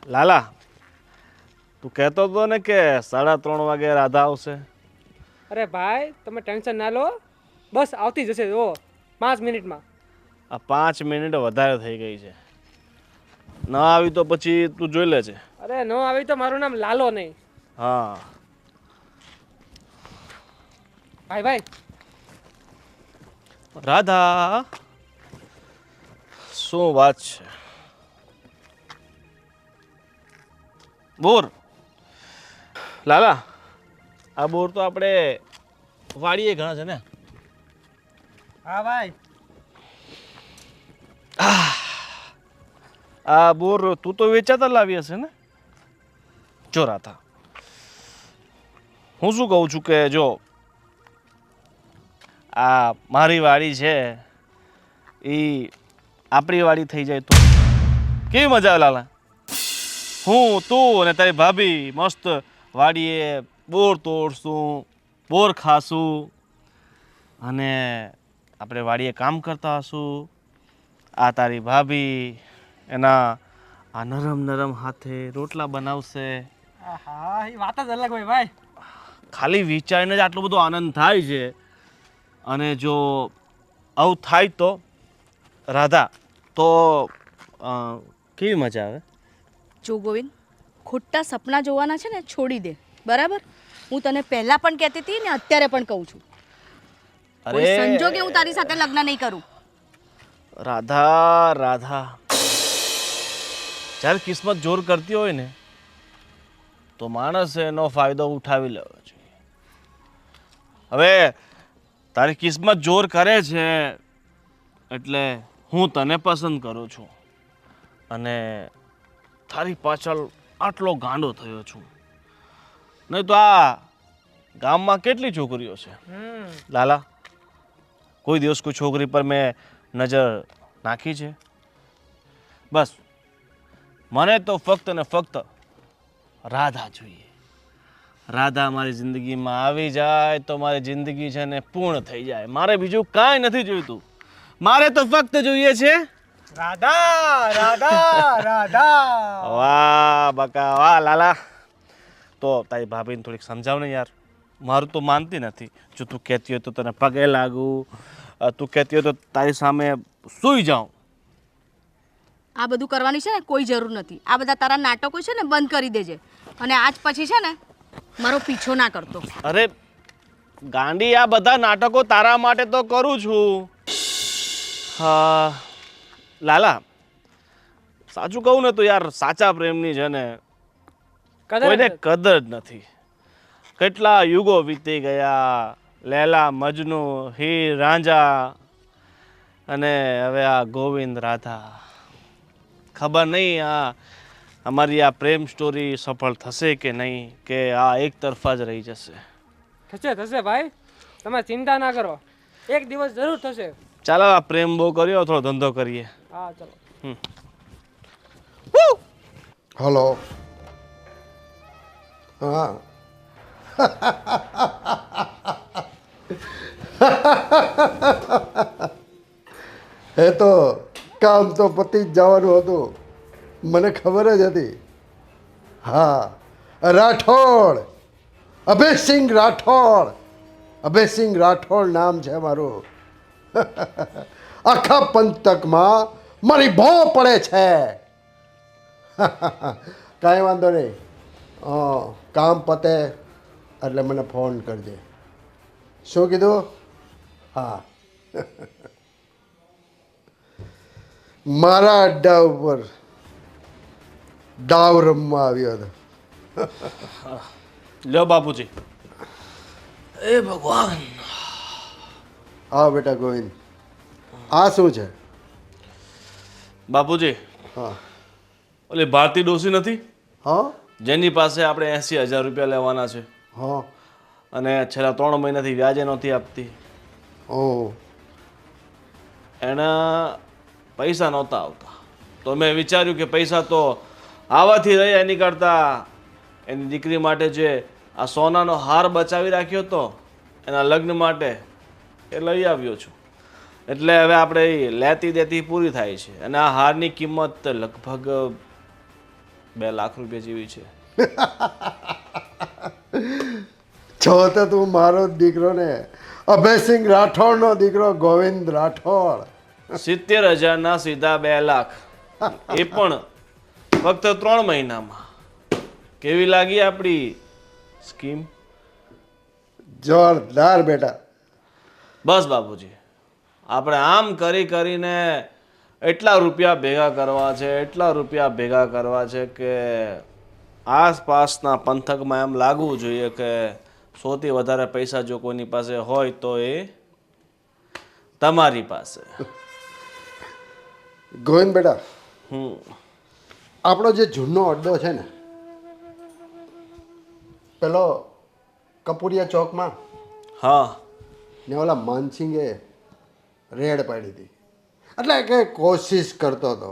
લાલા, તું કહેતો હતો ને કે 3:30 વાગે રાધા આવશે. અરે ભાઈ તમે ટેન્શન ના લો, બસ આવતી જશે જો 5 મિનિટમાં. આ 5 મિનિટ વધારે થઈ ગઈ છે. ન આવી તો પછી તું જોઈ લેજે. અરે ન આવી તો મારું નામ લાલો નહીં. હા ભાઈ ભાઈ રાધા, શું વાત છે? બોર લાલા, આ બોર તો આપણે વાડીએ ઘણા છે ને. હા ભાઈ. આ બોર તું તો વેચાતા લાવી હશે ને? જો રાધા, હું શું કહું છું કે જો આ મારી વાડી છે એ આપણી વાડી થઈ જાય તો કેવી મજા આવે લાલા. હું, તું અને તારી ભાભી મસ્ત વાડીએ બોર તોડશું, બોર ખાશું અને આપણે વાડીએ કામ કરતા હશું. આ તારી ભાભી એના આ નરમ નરમ હાથે રોટલા બનાવશે. હા એ વાત જ અલગ હોય ભાઈ. ખાલી વિચારીને જ આટલો બધો આનંદ થાય છે. અને જો આવું થાય તો રાધા, તો કેવી મજા આવે. જો ગોવિંદ, ખોટા સપના જોવાના છે ને છોડી દે, બરાબર? હું તને પહેલા પણ કહેતી હતી ને અત્યારે પણ કહું છું, કોઈ સંજોગે હું તારી સાથે લગ્ન નહીં કરું. રાધા રાધા, જ્યારે કિસ્મત જોર કરતી હોય ને તો માણસે એનો ફાયદો ઉઠાવી લેવો જોઈએ. હવે તારી કિસ્મત જોર કરે છે એટલે હું તને પસંદ કરું છું અને તારી પાછળ આટલો ગાંડો થયો છું. નહીં તો આ ગામમાં કેટલી છોકરીઓ છે લાલા, કોઈ દિવસ કોઈ છોકરી પર મેં નજર નાખી છે? બસ મને તો ફક્ત ને ફક્ત રાધા જોઈએ. રાધા મારી જિંદગીમાં આવી જાય તો મારી જિંદગી છે ને પૂર્ણ થઈ જાય. મારે બીજું કાંઈ નથી જોઈતું. મારે તો ફક્ત જોઈએ છે રાધા રાધા રાધા. વાહ બકા વાહ લાલા. તો તારી ભાભીને થોડીક સમજાવ ને યાર, મારું તો માનતી નથી. જો તું કહેતી હોય તો તને પગે લાગું, તું કહેતી હોય તો તારી સામે સૂઈ જાઉં. આ બધું કરવાની છે ને કોઈ જરૂર નથી. આ બધા તારા નાટકો છે ને બંધ કરી દેજે, અને આજ પછી છે ને મારો પીછો ના કરતો. અરે ગાંડી, આ બધા નાટકો તારા માટે તો કરું છું. હા લાલા, સાચું કહું ને તો યાર સાચા પ્રેમની છે ને કોઈને કદર જ નથી. કેટલા યુગો વીતી ગયા, લેલા મજનુ, હીર રાંઝા, અને હવે આ ગોવિંદ રાધા. ખબર નહીં આ અમારી આ પ્રેમ સ્ટોરી સફળ થશે કે નહીં, કે આ એક તરફા જ રહી જશે. થશે થશે ભાઈ, તમે ચિંતા ના કરો, એક દિવસ જરૂર થશે. ચાલો આ પ્રેમ બહુ કર્યો, થોડો ધંધો કરીએ. હા ચલો. હલો. હા. એ તો કામ તો પતી જ જવાનું હતું, મને ખબર જ હતી. હા, રાઠોડ, અભયસિંહ રાઠોડ. અભયસિંહ રાઠોડ નામ છે મારું. આખા પંથકમાં મારી ભો પડે છે. કાંઈ વાંધો નહીં, કામ પતે એટલે મને ફોન કરજે. શું કીધું? હા. મારા અડ્ડા ઉપર ડાવ રમવા આવ્યો હતો. લ્યો બાપુજી. એ ભગવાન. હા બેટા ગોવિંદ, આ શું છે? બાપુજી, હા. ઓલી ભારતી ડોસી નથી હા. જેની પાસે આપણે 80,000 રૂપિયા લેવાના છે, હા. અને છેલ્લા 3 મહિનાથી વ્યાજે નહોતી આપતી. ઓહ. એના પૈસા નહોતા આવતા, તો મેં વિચાર્યું કે પૈસા તો આવાથી રહ્યા, એની કરતાં એની દીકરી માટે જે આ સોનાનો હાર બચાવી રાખ્યો હતો એના લગ્ન માટે, એ લઈ આવ્યો છું. એટલે હવે આપણે લેતી દેતી પૂરી થાય છે. અને આ હારની કિંમત લગભગ 2 લાખ રૂપિયા જેવી છે. છો તો તું મારો જ દીકરો ને, અભયસિંહ રાઠોડનો દીકરો ગોવિંદ રાઠોડ. 70,000ના સીધા 2 લાખ, એ પણ ફક્ત 3 મહિનામાં. કેવી લાગી આપણી સ્કીમ? જોરદાર બેટા. બસ બાપુજી, આપણે આમ કરીને એટલા રૂપિયા ભેગા કરવા છે, એટલા રૂપિયા ભેગા કરવા છે કે આસપાસના પંથકમાં એમ લાગવું જોઈએ કે સૌથી વધારે પૈસા જો કોઈની પાસે હોય તો એ તમારી પાસે. ગોવિંદ બેટા, હમ આપણો જે જૂનો અડ્ડો છે ને, પેલો કપૂરિયા ચોકમાં, હા, ને ઓલા માનસિંગે રેડ પાડી હતી. એટલે કે કોશિશ કરતો હતો,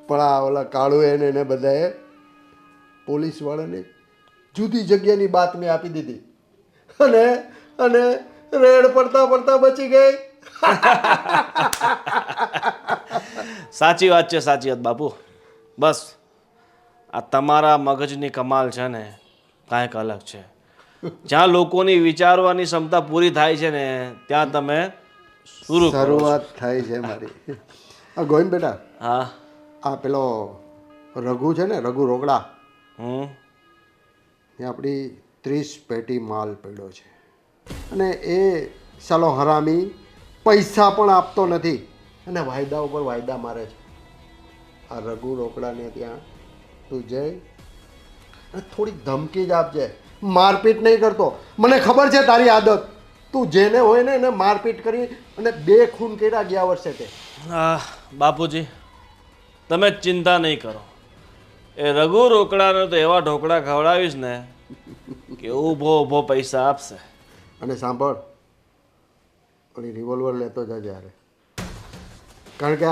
પણ આ ઓલા કાળુ એને બધાએ પોલીસવાળાને જુદી જગ્યાની બાતમી આપી દીધી અને અને રેડ પડતા પડતા બચી ગઈ. સાચી વાત છે, સાચી વાત બાપુ. બસ આ તમારા મગજની કમાલ છે ને કાંઈક અલગ છે. જ્યાં લોકોની વિચારવાની ક્ષમતા પૂરી થાય છે ને ત્યાં તમે શરૂઆત થાય છે મારી. આ ગોવિંદ બેટા, હા, આ પેલો રઘુ છે ને, રઘુ રોકડા, હમ એ આપણી 30 પેટી માલ પડ્યો છે અને એ સાલો હરામી પૈસા પણ આપતો નથી અને વાયદા ઉપર વાયદા મારે છે. આ રઘુ રોકડાને ત્યાં તું જઈ અને થોડીક ધમકી જ આપજે, મારપીટ નહીં કરતો. મને ખબર છે તારી આદત, તું જેને હોય ને એને મારપીટ કરી અને 2 ખૂન કર્યા ગયા વર્ષે તે. બાપુજી તમે ચિંતા નહીં કરો. એ રઘુ રોકડાને તો એવા ઢોકળા ખવડાવીશ ને કે ઊભો ઊભો પૈસા આપશે. અને સાંભળ, ઓલી રિવોલ્વર લેતો જજે યારે, કારણ કે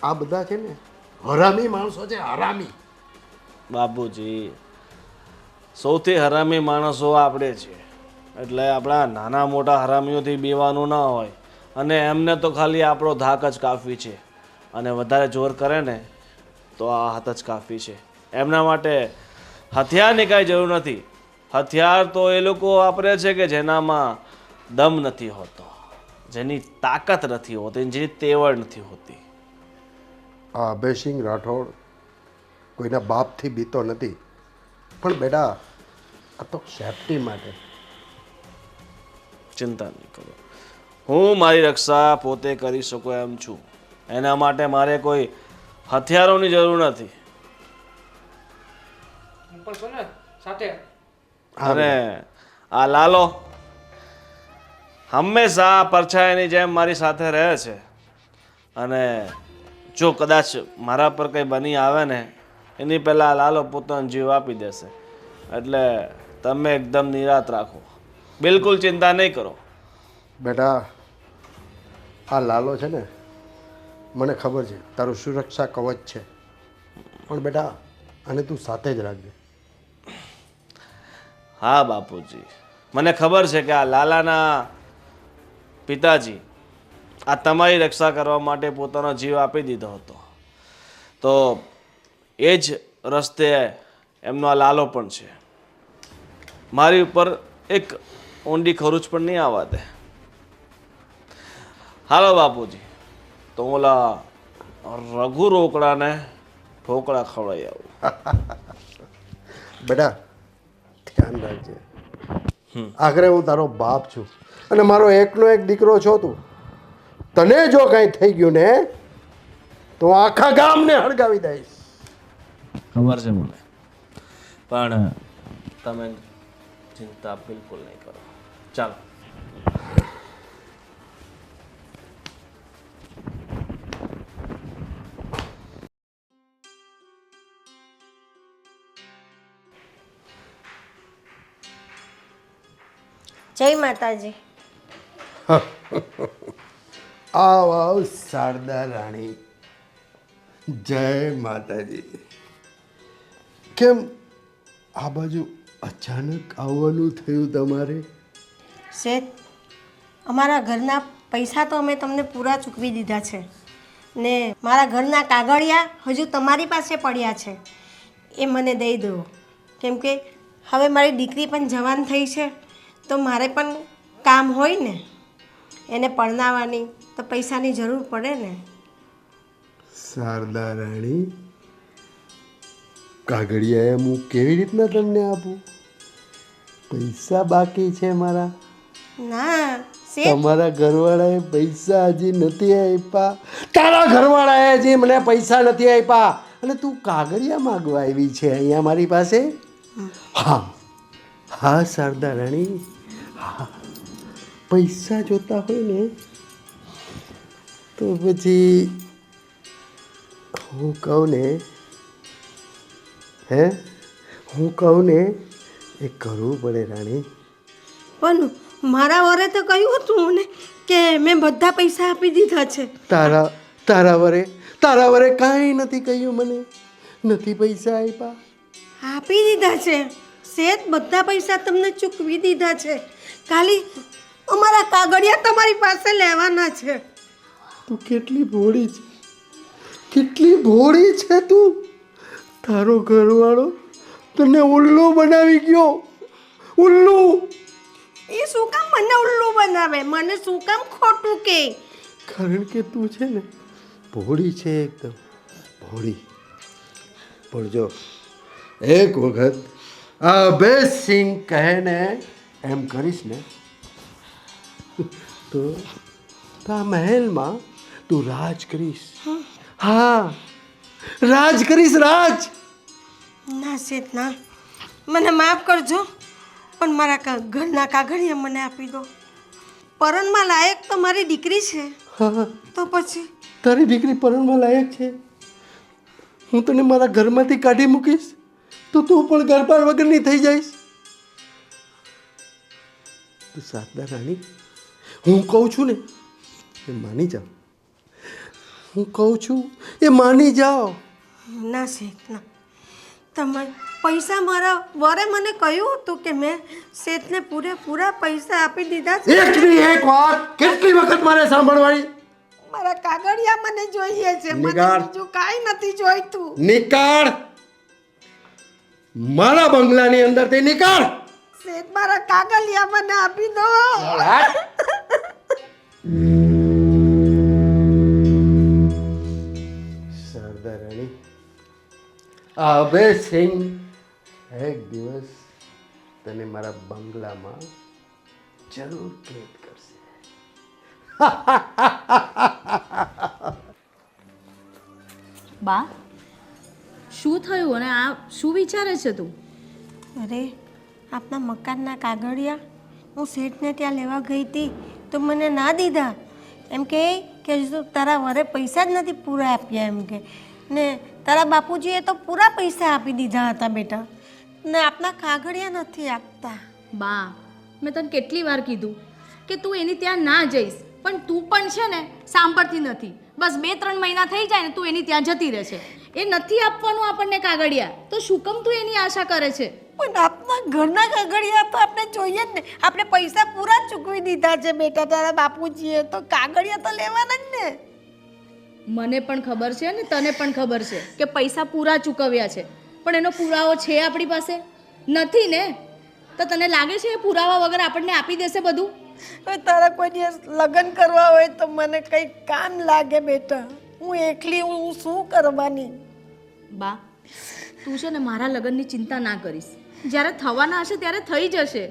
આ બધા છે ને હરામી માણસો છે, હરામી. બાપુજી સૌથી હરામી માણસો આપણે છીએ, એટલે આપણા નાના મોટા હરામીઓથી બીવાનું ના હોય. અને એમને તો ખાલી આપણો ધાક જ કાફી છે, અને વધારે જોર કરે ને તો આ હાથ જ કાફી છે. એમના માટે હથિયારની કાંઈ જરૂર નથી. હથિયાર તો એ લોકો વાપરે છે કે જેનામાં દમ નથી હોતો, જેની તાકાત નથી હોતી, જેની તેવડ નથી હોતી. આ અભયસિંહ રાઠોડ કોઈના બાપથી બીતો નથી, પણ બેટા આ તો સેફટી માટે. ચિંતા નહીં કરો, હું મારી રક્ષા પોતે કરી શકું એમ છું. એના માટે મારે કોઈ હથિયારોની જરૂર નથી. હું પણ છું ને સાથે. અને આ લાલો હંમેશા પરછાયાની જેમ મારી સાથે રહે છે, અને જો કદાચ મારા પર કંઈ બની આવે ને એની પહેલાં લાલો પોતાનો જીવ આપી દેશે. એટલે તમે એકદમ નિરાત રાખો, બિલકુલ ચિંતા નહીં કરો. બેટા આ લાલો છે ને, મને ખબર છે તારું સુરક્ષા કવચ છે, પણ બેટા આને તું સાથે જ રાખજે. હા બાપુજી, મને ખબર છે કે આ લાલાના પિતાજી આ તમારી રક્ષા કરવા માટે પોતાનો જીવ આપી દીધો હતો, તો એ જ રસ્તે એમનો આ લાલો પણ છે. મારી ઉપર એક ઊંડી ખરૂચ પણ નહીં આવવા દે. હાલો બાપુજી, તો હું ઓલા રઘુ રોકડાને ઢોકળા ખવડાવી આવું. બેટા ધ્યાન રાખજે, આખરે હું તારો બાપ છું અને મારો એકનો એક દીકરો છો તું. તને જો કાંઈ થઈ ગયું ને તો હું આખા ગામને હળગાવી દઈશ. ખબર છે મને, પણ તમે ચિંતા બિલકુલ નહીં કરો. ચાલો. જય માતાજી. આવ આવ શારદા રાણી, જય માતાજી. કેમ આ બાજુ અચાનક આવવાનું થયું તમારે? શેઠ, અમારા ઘરના પૈસા તો અમે તમને પૂરા ચૂકવી દીધા છે, ને મારા ઘરના કાગળિયા હજુ તમારી પાસે પડ્યા છે, એ મને દઈ દો. કેમ કે હવે મારી દીકરી પણ જવાન થઈ છે, તો મારે પણ કામ હોય ને, એને પરણાવવાની તો પૈસાની જરૂર પડે ને. શારદા રાણી, કાગળિયા હું કેવી રીતના તમને આપું? પૈસા બાકી છે મારા. ના શેઠ, તમારા ઘરવાળાએ પૈસા હજી નથી આપ્યા. તારા ઘરવાળાએ હજી મને પૈસા નથી આપ્યા અને તું કાગળિયા માગવા આવી છે અહીંયા મારી પાસે? હા હા શારદા રાણી, હા, પૈસા જોતા હોય ને તો પછી હું કહું ને, હું કહું ને એ કરવું પડે રાણી. પણ મારા વરે તો કહ્યું હતું ને કે મેં બધા પૈસા આપી દીધા છે. તારા વરે કાંઈ નથી કહ્યું, મને નથી પૈસા આપ્યા. આપી દીધા છે શેઠ, બધા પૈસા તમને ચૂકવી દીધા છે. ખાલી અમારા કાગળિયા તમારી પાસે લેવાના છે. તું કેટલી ભોળી છે, કેટલી ભોળી છે તું! તારો ઘરવાળો તને ઉલ્લુ બનાવી ગયો, ઉલ્લુ. એ શું કામ મને ઉલ્લુ બનાવે? મને શું કામ ખોટું કે? કારણ કે તું છે ને ભોળી છે, એકદમ ભોળી. પણ જો એક વખત આ અભયસિંહ કહે ને એમ કરીશ ને તો આ મહેલમાં તું રાજ કરીશ. હા, રાજ કરીશ, રાજ. ના શેઠ ના, મને માફ કરજો, પણ મારા ઘરના કાગળિયા મને આપી દો. પરણમાં લાયક તો મારી દીકરી છે, હા, તો પછી તારી દીકરી પરણમાં લાયક છે. હું તને મારા ઘરમાંથી કાઢી મૂકીશ તો તું પણ ઘરબાર વગરની થઈ જઈશ. તો શારદા રાણી, હું કહું છું ને એ માની જાઓ. હું કહું છું એ માની જાઓ. ના શેઠ ના, તમે પૈસા મારા વરે મને કહ્યું હતું કે મેં શેઠને પૂરેપૂરા પૈસા આપી દીધા છે. એકની એક વાત કેટલી વખત મારે સાંભળવાની? મારા કાગળિયા મને જોઈએ છે, મને નિકાળ. બીજું કાંઈ નથી જોઈતું. નિકાળ, મારા બંગલાની અંદરથી નિકાળ. શેઠ, મારા કાગળિયા મને આપી દો. શારદા રાણી, આ અભયસિંહ એક દિવસ તને મારા બંગલામાં જરૂર કેદ કરશે. બા, શું થયું અને આ શું વિચારે છે તું? અરે, આપના મકાનના કાગળિયા હું શેઠને ત્યાં લેવા ગઈ હતી તો મને ના દીધા. એમ કે હજુ તારા વરે પૈસા જ નથી પૂરા આપ્યા, એમ કે ને તારા બાપુજીએ તો પૂરા પૈસા આપી દીધા હતા બેટા, ને આપના કાગળિયા નથી આપતા. બા, મેં તને કેટલી વાર કીધું કે તું એની ત્યાં ના જઈશ, પણ તું પણ છે ને સાંભળતી નથી. બસ 2-3 મહિના થઈ જાય ને તું એની ત્યાં જતી રહે છે. એ નથી આપવાનું આપણને કાગળિયા, તો શું કેમ તું એની આશા કરે છે? પણ આપના ઘરના કાગળિયા તો આપણે જોઈએ જ ને. આપણે પૈસા પૂરા ચૂકવી દીધા છે બેટા તારા બાપુજીએ, તો કાગળિયા તો લેવાના જ ને. મને પણ ખબર છે ને તને પણ ખબર છે કે પૈસા પૂરા ચૂકવ્યા છે, પણ એનો પુરાવો છે આપણી પાસે? નથી ને. તો તને લાગે છે એ પુરાવા વગર આપણને આપી દેશે બધું? હવે તારા કોઈ દિવસ લગ્ન કરવા હોય તો મને કંઈ કામ લાગે બેટા. હું એકલી હું શું કરવાની? બા, તું છે ને મારા લગ્નની ચિંતા ના કરીશ. જ્યારે થવાના હશે ત્યારે થઈ જશે.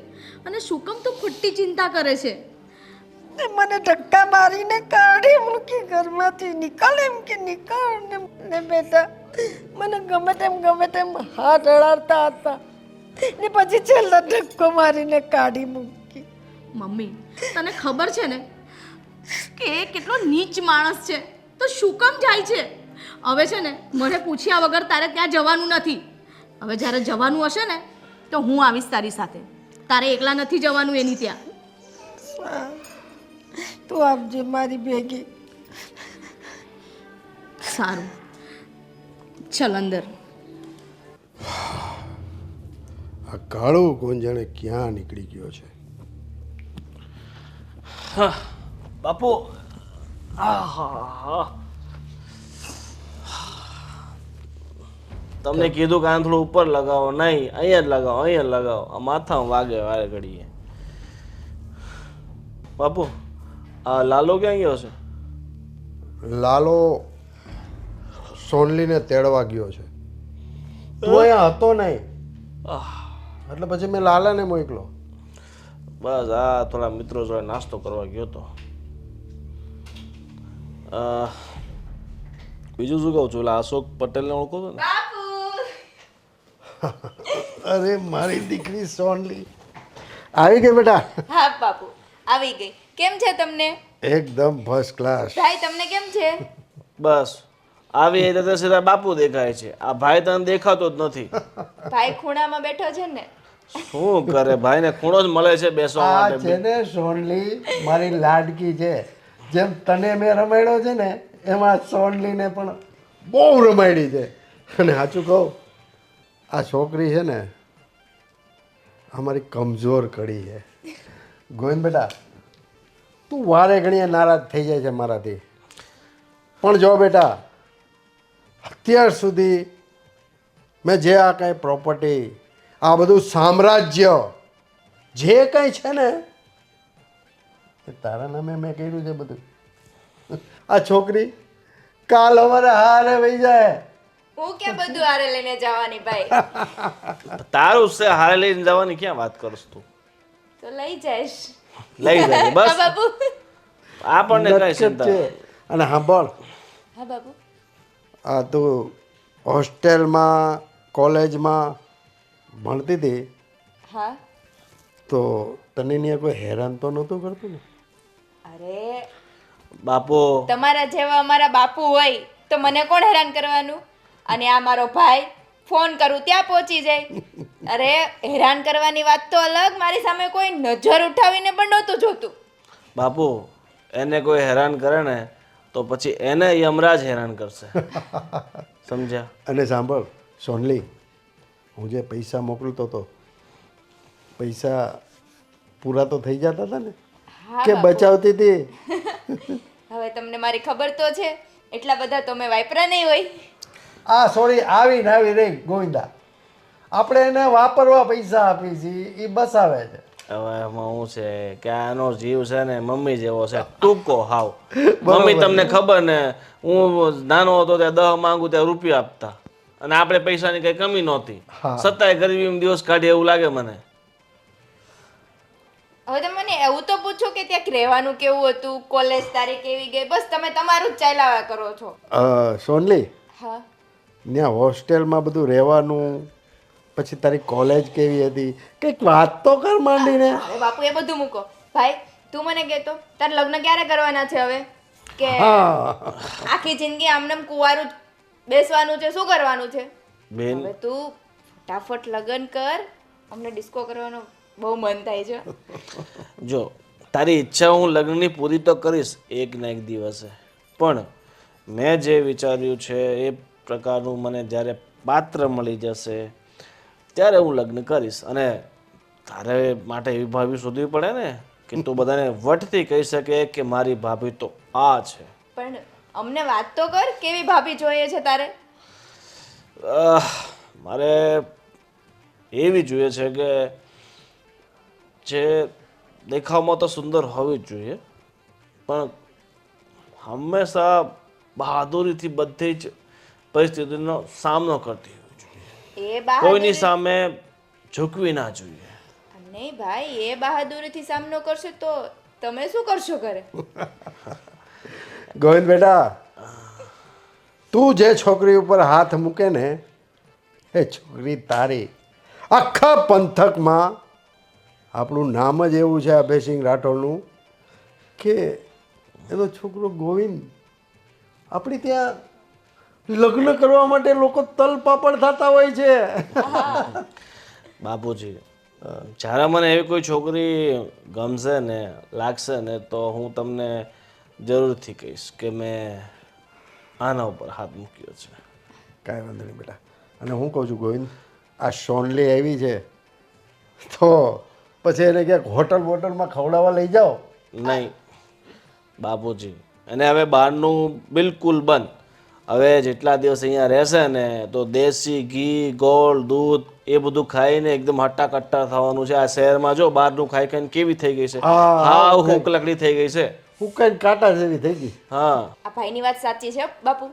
અને શું કેમ તું ખોટી ચિંતા કરે છે? ને મને ધક્કા મારીને કાઢી મૂકી ઘરમાંથી. નીકળ એમ કે નીકળ. ને બેટા મને ગમે તેમ હાથ અડાડતા હતા ને પછી છેલ્લા ધક્કો મારીને કાઢી મૂકી. મમ્મી, તને ખબર છે ને કે એ કેટલો નીચ માણસ છે, તો શું કામ જાય છે? હવે છે ને મને પૂછ્યા વગર તારે ત્યાં જવાનું નથી. હવે જ્યારે જવાનું હશે ને તો હું આવીશ તારી સાથે. તારે એકલા નથી જવાનું એની ત્યાં. તું આપજે મારી ભેગી. સારું, ચલ અંદર. આ કાળો ગોંજાણે ક્યાં નીકળી ગયો છે? બાપુ, આહા, તમને કીધું કે આને થોડું ઉપર લગાવો, નહીં અહીંયા જ લગાવો, અહીંયા જ લગાવો, આ માથામાં વાગે વારે ઘડીએ. બાપુ આ લાલો ક્યાં ગયો છે? લાલો સોનલીને તેડવા ગયો છે. તું અહીંયા હતો નહીં એટલે પછી મેં લાલાને મોકલો. બસ આ થોડા મિત્રો જોડે નાસ્તો કરવા ગયો હતો. બીજું શું કહું છું, એટલે અશોક પટેલને ઓળખો છો ને? અરે મારી દીકરી સોનલી આવી ગઈ બેટા. હા બાપુ આવી ગઈ. કેમ છે તમને? એકદમ ફર્સ્ટ ક્લાસ. ભાઈ તમને કેમ છે? બસ આવી રીતે સીધા બાપુ દેખાય છે. આ ભાઈ તને દેખાતો જ નથી. ભાઈ ખૂણામાં બેઠો છે ને. શું કરે ભાઈને ખૂણો જ મળે છે બેસવા આ માટે. છે ને સોનલી મારી લાડકી છે. જેમ તને મેં રમાડ્યો છે ને એમાં સોનલીને પણ બહુ રમાડી છે. અને સાચું કહું, આ છોકરી છે ને અમારી કમજોર કડી છે. ગોવિંદ બેટા, તું વારે ઘણીએ નારાજ થઈ જાય છે મારાથી, પણ જો બેટા અત્યાર સુધી મેં જે આ કાંઈ પ્રોપર્ટી, આ બધું સામ્રાજ્ય જે કંઈ છે ને એ તારા નામે મેં કર્યું છે બધું. આ છોકરી કાલ અમારે હારે વહી જાય. હું ક્યાં બધું હારે લઈને જવાની ભાઈ? તારું છે હારે લઈને જવાની ક્યાં વાત કરસ તું? તો લઈ જઈશ. લઈ જાય હા બસ, બાપુ. આપણને કઈ નટકટ ચિંતા છે. અને સાંભળ, હા બાપુ. આ તું હોસ્ટેલમાં કોલેજમાં ભણતી હતી હા. તો તને ત્યાં કોઈ હેરાન તો નહોતું કરતું ને? અરે બાપુ. તમારા જેવા અમારા બાપુ હોય તો મને કોણ હેરાન કરવાનું? અને આ મારો ભાઈ ફોન કરું ત્યાં પહોંચી જાય. અરે હેરાન કરવાની વાત તો અલગ, મારી સામે કોઈ નજર ઉઠાવીને પણ નહોતું જોતું. બાપુ એને કોઈ હેરાન કરે ને તો પછી એને યમરાજ હેરાન કરશે. સમજ્યા? અને સાંભળ સોનલી, હું જે પૈસા મોકલતો હતો, પૈસા પૂરા તો થઈ જતા હતા ને હા કે બાપુ. બચાવતી હતી? હવે તમને મારી ખબર તો છે, એટલા બધા તો મેં વાપરા નહીં હોય. આ સોરી આવી ને આવી રહી ગોવિંદા, આપણે એને વાપરવા પૈસા આપી છીએ, એ બસાવે છે. હવે એમાં હું છે કે આનો જીવ છે ને મમ્મી જેવો છે, ટૂંકો હાવ. મમ્મી તમને ખબર ને, હું નાનો હતો ત્યાં 10 માંગુ ત્યાં રૂપિયા આપતા, અને આપણે પૈસાની કઈ કમી નહોતી. હા. સત્તાય ગરીબીમાં દિવસ કાઢીએ એવું લાગે મને. હવે તમે મને એવું તો પૂછો કે ત્યાં રહેવાનું કેવું હતું, કોલેજ તારી કેવી ગઈ, બસ તમે તમારું જ ચાલ્યા કરો છો. સોનલી, હા. ત્યાં હોસ્ટેલમાં બધું રહેવાનું, પછી તારી કોલેજ કેવી હતી, કંઈક વાત તો કર માંડીને. અરે બાપુ એ બધું મૂકો. ભાઈ તું મને કહેતો તારે લગ્ન ક્યારે કરવાના છે હવે? કે હા, આખી જિંદગી આમનેમ કુંવારું જ બેસવાનું છે, શું કરવાનું છે? બેન હવે તું ફટાફટ લગ્ન કર, અમને ડિસ્કો કરવાનો બહુ મન થાય છે. જો તારી ઈચ્છા હું લગ્નની પૂરી તો કરીશ એક ના એક દિવસે, પણ મેં જે વિચાર્યું છે એ પ્રકારનું મને જ્યારે પાત્ર મળી જશે ત્યારે હું લગ્ન કરીશ. અને તારે માટે એવી ભાભી શોધવી પડે ને કે તું બધાને વટથી કહી શકે કે મારી ભાભી તો આ છે. પણ અમને વાત તો કર, કેવી ભાભી જોઈએ છે તારે? મારે એવી જોઈએ છે કે જે દેખાવમાં તો સુંદર હોવી જ જોઈએ, પણ હંમેશા બહાદુરીથી બધી જ પરિસ્થિતિનો સામનો કરતી હોવી જોઈએ. એ કોઈની બહાદુરી સામે ઝૂકવી ના જોઈએ. નહીં ભાઈ, એ બહાદુરીથી સામનો કરશે તો તમે શું કરશો ઘરે? ગોવિંદ બેટા, તું જે છોકરી ઉપર હાથ મૂકે ને એ છોકરી તારી. આખા પંથકમાં આપણું નામ જ એવું છે અભયસિંહ રાઠોડનું કે એનો છોકરો ગોવિંદ. આપણી ત્યાં લગ્ન કરવા માટે લોકો તલપાપડ થતા હોય છે. બાપુજી, જ્યારે મને એવી કોઈ છોકરી ગમશે ને લાગશે ને તો હું તમને જરૂરથી કહીશ કે મેં આના ઉપર હાથ મૂક્યો છે. કાંઈ વાંધો નહીં બેટા. અને હું કહું છું ગોવિંદ, આ સોનલી આવી છે તો પછી એને ક્યાંક હોટલમાં ખવડાવવા લઈ જાઓ. નહીં બાપુજી, અને હવે બહારનું બિલકુલ બંધ. હવે જેટલા દિવસ અહીંયા રહેશે ને તો દેશી ઘી ગોળ દૂધ એ બધું ખાઈને એકદમ હટ્ટા કટ્ટા થવાનું છે. આ શહેરમાં જો બહારનું ખાઈ ખાઈને કેવી થઈ ગઈ છે, હા હુંક લકડી થઈ ગઈ છે. હું કઈ કાંટા જેવી થઈ ગઈ. હા આ ભાઈની વાત સાચી છે બાપુ.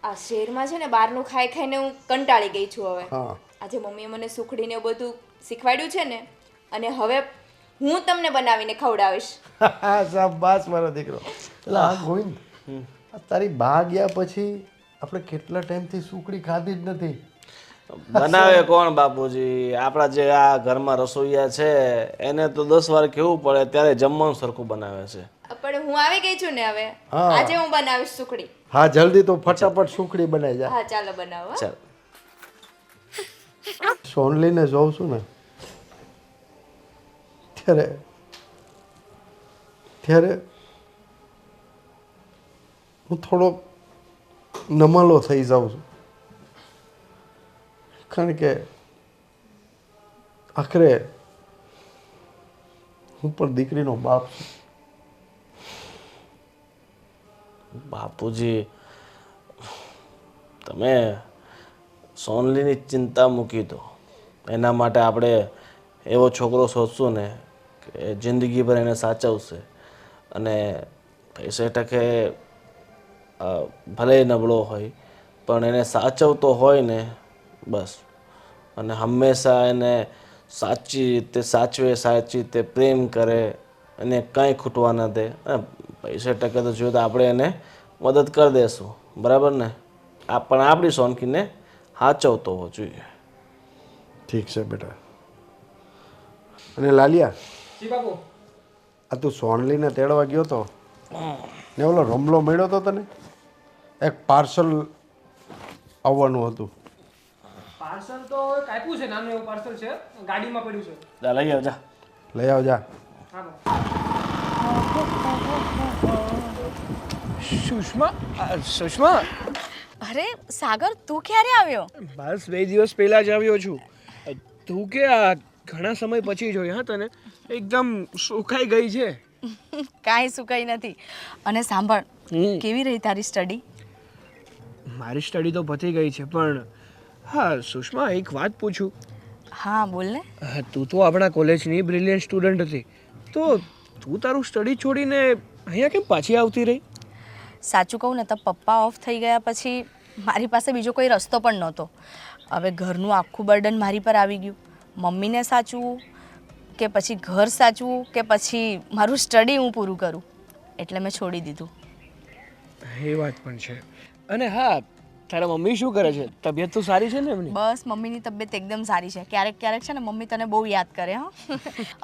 આ શહેરમાં છે ને બહારનું ખાઈ ખાઈને હું કંટાળી ગઈ છું હવે. હા આજે મમ્મીએ મને સુખડીને એવું બધું શીખવાડ્યું છે ને, અને હવે હું તમને બનાવીને ખવડાવીશ. શાબાશ મારો દીકરો. એટલે આ ગોવિંદ, આ તારી બા ગયા પછી આપણે કેટલા ટાઈમથી સુખડી ખાધી જ નથી. બનાવે કોણ બાપુજી? આપણા જે આ ઘરમાં રસોઈયા છે એને તો 10 વાર કેવું પડે ત્યારે જમવાનું સરખું બનાવે છે. પણ હું આવી ગઈ છું ને હવે, હા. આજે હું બનાવીશ સુખડી. હા જલ્દી તો ફટાફટ સુખડી બનાવી જા. હા ચાલો બનાવો હા. ચાલ સોનલીને જોઉં છું ને ત્યારે ત્યારે હું થોડો નમાલો થઈ જાઉં છું, કારણ કે આખરે હું પણ દીકરીનો બાપ છું. બાપુજી તમે સોનલીની ચિંતા મૂકી દો. એના માટે આપણે એવો છોકરો શોધશું ને કે જિંદગીભર એને સાચવશે, અને પૈસે ટકે ભલે નબળો હોય પણ એને સાચવતો હોય ને બસ. અને હંમેશા એને સાચી રીતે સાચવે, સાચી રીતે પ્રેમ કરે, અને કાંઈ ખૂટવા ન દે. અને પૈસે ટકે તો જોઈએ તો આપણે એને મદદ કરી દઈશું, બરાબર ને? પણ આપણી સોનકીને સાચવતો હોવો જોઈએ. ઠીક છે બેટા. અને લાલિયા, જી બાપુ. આ તું સોનલીને તેડવા ગયો તો ને ઓલો રમલો મળ્યો તો તને? એક પાર્સલ આવવાનું હતું. પાર્સલ તો કાપ્યું છે, નાનું એવું પાર્સલ છે, ગાડીમાં પડ્યું છે. જા લઈ આવજા. લઈ આવજા. હા સુષ્મા. અરે સાગર, તું ક્યારે આવ્યો? બસ 2 દિવસ પહેલા જ આવ્યો છું. તું કે આ ઘણા સમય પછી જોઈ હા તને, એકદમ સુકાઈ ગઈ છે. કાંઈ સુકાઈ નથી. અને સાંભળ, કેવી રહી તારી સ્ટડી? મારી સ્ટડી તો પતી ગઈ છે, પણ હા સુષ્મા, એક વાત પૂછું. હા બોલ ને. તું તો આપણા કોલેજની બ્રિલિયન્ટ સ્ટુડન્ટ હતી, તો તું તારું સ્ટડી છોડીને અહીંયા કેમ પાછી આવતી રહી? સાચું કહું ને તો પપ્પા ઓફ થઈ ગયા પછી મારી પાસે બીજો કોઈ રસ્તો પણ નહોતો. હવે ઘરનું આખું બર્ડન મારી પર આવી ગયું. મમ્મીને સાચવું કે પછી ઘર સાચવું કે પછી મારું સ્ટડી હું પૂરું કરું, એટલે મેં છોડી દીધું. એ વાત પણ છે. અને હા, તારા મમ્મી શું કરે છે? તબિયત તો સારી છે ને એમની? બસ મમ્મીની તબિયત એકદમ સારી છે. ક્યારેક ક્યારેક છે ને મમ્મી તને બહુ યાદ કરે. હા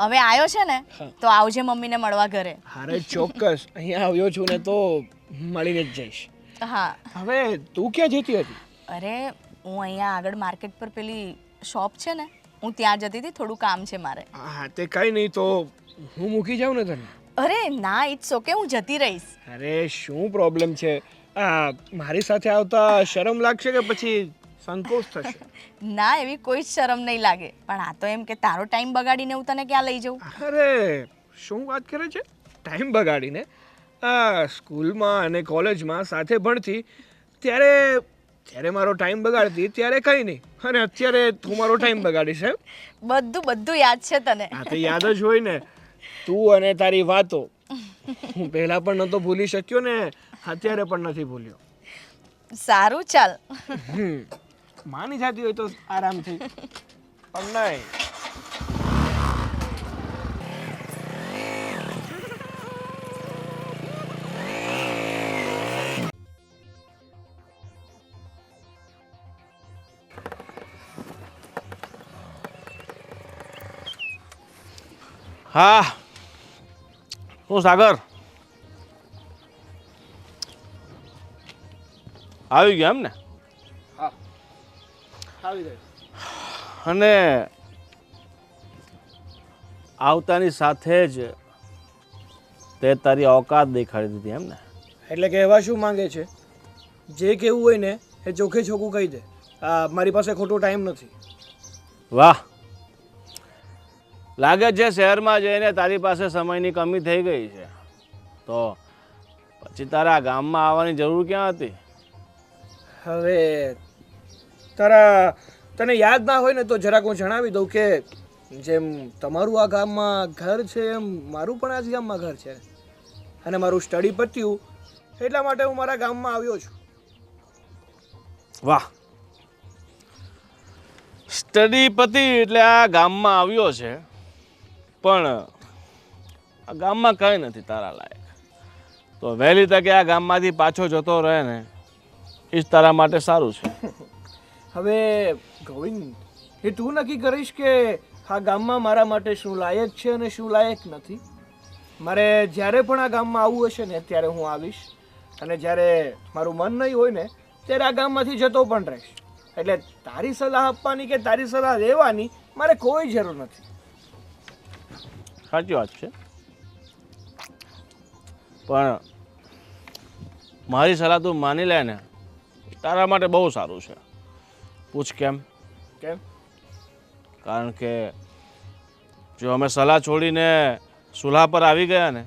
હવે આવ્યો છે ને તો આવજે મમ્મીને મળવા ઘરે. અરે ચોક્કસ, અહીંયા આવ્યો છું ને તો મળીને જ જઈશ. હા. હવે તું ક્યાં જતી હતી? અરે હું અહીંયા આગળ માર્કેટ પર પેલી શોપ છે ને, હું ત્યાં જતી હતી, થોડું કામ છે મારે. હા તે કંઈ નહીં, તો હું મૂકી જાઉં ને તને? અરે ના, ઇટ્સ ઓકે, હું જતી રહીશ. અરે શું પ્રોબ્લેમ છે? મારી સાથે આવતા શરમ લાગશે કે પછી સંકોચ થશે? ના, એવી કોઈ જ શરમ નહીં લાગે, પણ આ તો એમ કે તારો ટાઈમ બગાડીને હું તને ક્યાં લઈ જાઉં? અરે શું વાત કરે છે? ટાઈમ બગાડીને? સ્કૂલમાં અને કોલેજમાં સાથે ભણતી ત્યારે મારો ટાઈમ બગાડતી, ત્યારે કંઈ નહીં, અને અત્યારે તું મારો ટાઈમ બગાડીશ એમ? બધું યાદ છે તને. આ તો યાદ જ હોય ને. તું અને તારી વાતો હું પહેલા પણ નહોતો ભૂલી શક્યો ને અત્યારે પણ નથી ભૂલ્યો. સારું, ચાલ. માની જતી હોય તો આરામથી, પણ નહીં. હા હું સાગર આવી ગયા એમ ને? આવી ગયો. અને આવતાની સાથે જ તે તારી ઓકાત દેખાડી દીધી એમ ને? એટલે કહેવા શું માંગે છે? જે કહેવું હોય ને એ ચોખ્ખે ચોખ્ખું કહી દે. મારી પાસે ખોટો ટાઈમ નથી. વાહ, લાગે છે શહેરમાં જઈને તારી પાસે સમયની કમી થઈ ગઈ છે. તો પછી તારા ગામમાં આવવાની જરૂર ક્યાં હતી? હવે તને યાદ ના હોય ને તો જરાક હું જણાવી દઉં કે જેમ તમારું આ ગામમાં ઘર છે એમ મારું પણ આ જ ગામમાં ઘર છે અને મારું સ્ટડી પત્યું એટલા માટે હું મારા ગામમાં આવ્યો છું. વાહ, સ્ટડી પતિ એટલે આ ગામમાં આવ્યો છે, પણ આ ગામમાં કંઈ નથી તારા લાયક. તો વહેલી તકે આ ગામમાંથી પાછો જતો રહે ને એ જ તારા માટે સારું છે. હવે ગોવિંદ, એ તું નક્કી કરીશ કે આ ગામમાં મારા માટે શું લાયક છે અને શું લાયક નથી. મારે જ્યારે પણ આ ગામમાં આવવું હશે ને ત્યારે હું આવીશ, અને જ્યારે મારું મન નહીં હોય ને ત્યારે આ ગામમાંથી જતો પણ રહીશ. એટલે તારી સલાહ આપવાની કે તારી સલાહ લેવાની મારે કોઈ જરૂર નથી. સાચી વાત છે, પણ મારી સલાહ તું માની લે ને તારા માટે બહુ સારું છે. પૂછ કેમ? કેમ? કારણ કે જો અમે સલાહ છોડીને સુલહ પર આવી ગયા ને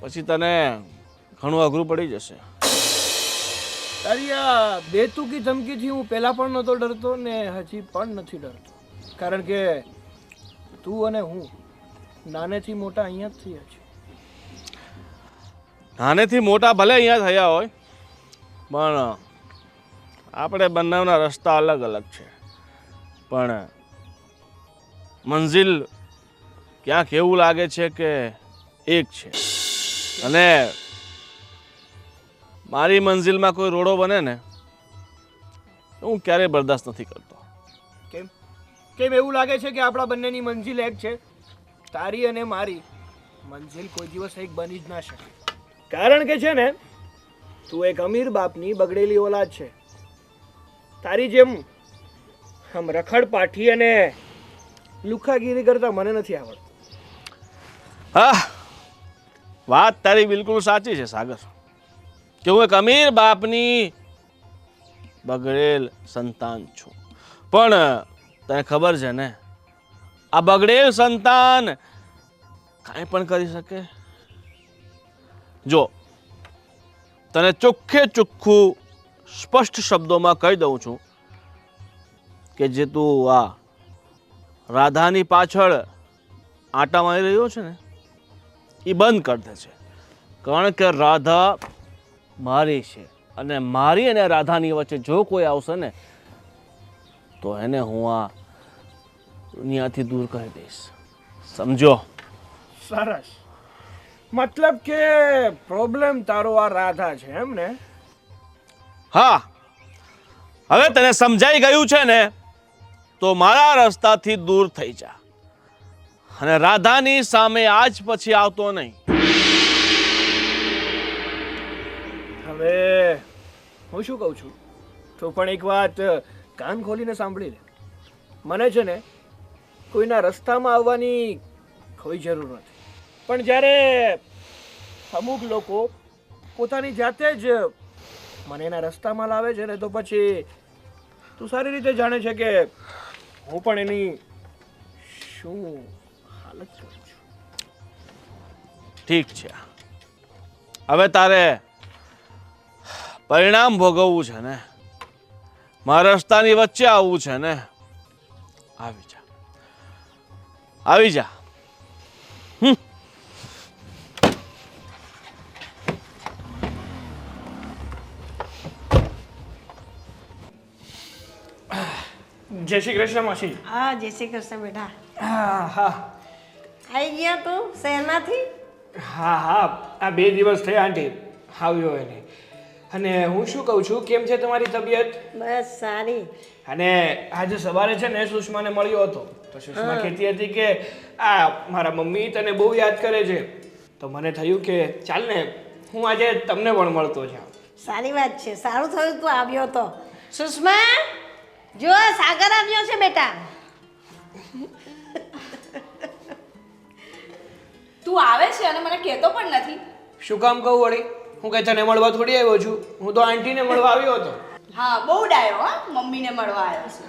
પછી તને ઘણું અઘરું પડી જશે. તારી આ બેતુકી ધમકીથી હું પહેલાં પણ નહોતો ડરતો ને હજી પણ નથી ડરતો, કારણ કે તું અને હું નાનેથી મોટા અહીંયા જ થયા છીએ. નાનેથી મોટા ભલે અહીંયા થયા હોય, પણ આપણે બંનેના રસ્તા અલગ અલગ છે. પણ મંજિલ ક્યાંક એવું લાગે છે કે એક છે, અને મારી મંજિલમાં કોઈ રોડો બને ને હું ક્યારેય બરદાસ્ત નથી કરતો. કેમ કેમ એવું લાગે છે કે આપણા બંનેની મંજિલ એક છે? તારી અને મારી મંજિલ કોઈ દિવસ એક બની જ ના શકે, કારણ કે છે ને તું એક અમીર બાપની બગડેલી ઓલાદ છે. તારી જેમ આમ રખડ પાઠી અને લુખાગીરી કરતા મને નથી આવડતું. હા, વાત તારી બિલકુલ સાચી છે સાગર, કે હું એક અમીર બાપની બગડેલ સંતાન છું. પણ તને ખબર છે ને આ બગડેલ સંતાન કાંઈ પણ કરી શકે. જો તને ચોખ્ખે ચોખ્ખું સ્પષ્ટ શબ્દોમાં કહી દઉં છું કે જે તું આ રાધાની પાછળ આંટા મારી રહ્યો છે ને એ બંધ કરી દે છે. કારણ કે રાધા મારી છે, અને મારી અને રાધાની વચ્ચે જો કોઈ આવશે ને તો એને હું આ દુનિયાથી દૂર કરી દઈશ. સમજો? સરસ, મતલબ કે પ્રોબ્લેમ તારો આ રાધા છે એમ ને? હા, હવે તને સમજાઈ ગયું છે ને તો મારા રસ્તાથી દૂર થઈ જા, અને રાધાની સામે આજ પછી આવતો નહીં. હવે હું શું કહું છું, તો પણ એક વાત કાન ખોલીને સાંભળી લે. મને છે ને કોઈના રસ્તામાં આવવાની કોઈ જરૂર નથી, પણ જ્યારે અમુક લોકો પોતાની જાતે જ મને એના રસ્તામાં લાવે છે ને તો પછી તું સારી રીતે જાણે છે કે હું પણ એની શું હાલત કરું છું. ઠીક છે, હવે તારે પરિણામ ભોગવવું છે ને, મારા રસ્તાની વચ્ચે આવવું છે ને, આવી જા, આવી જા. જય શ્રી કૃષ્ણ માસી. હા, જય શ્રી કૃષ્ણ બેટા. હા હા આવી ગયા તું શહેરમાંથી? હા હા, આ 2 દિવસ થયા આંટી આવ્યો એને. અને હું શું કહું છું, કેમ છે તમારી તબિયત? બસ સારી. અને આજે સવારે છે ને સુષ્માને મળ્યો હતો, તો સુષ્મા કહેતી હતી કે આ મારા મમ્મી તને બહુ યાદ કરે છે. તો મને થયું કે ચાલ ને હું આજે તમને પણ મળતો જાઉં. સારી વાત છે, સારું થયું તું આવ્યો તો. સુષ્મા, જો સાગર આવ્યો છે બેટા. તું આવે છે અને મને કહેતો પણ નથી. શું કામ કહું વળી? હું કઈ તને મળવા થોડી આવ્યો છું, હું તો આંટીને મળવા આવ્યો હતો. હા, બહુ ડાયો હા, મમ્મીને મળવા આવ્યો છે.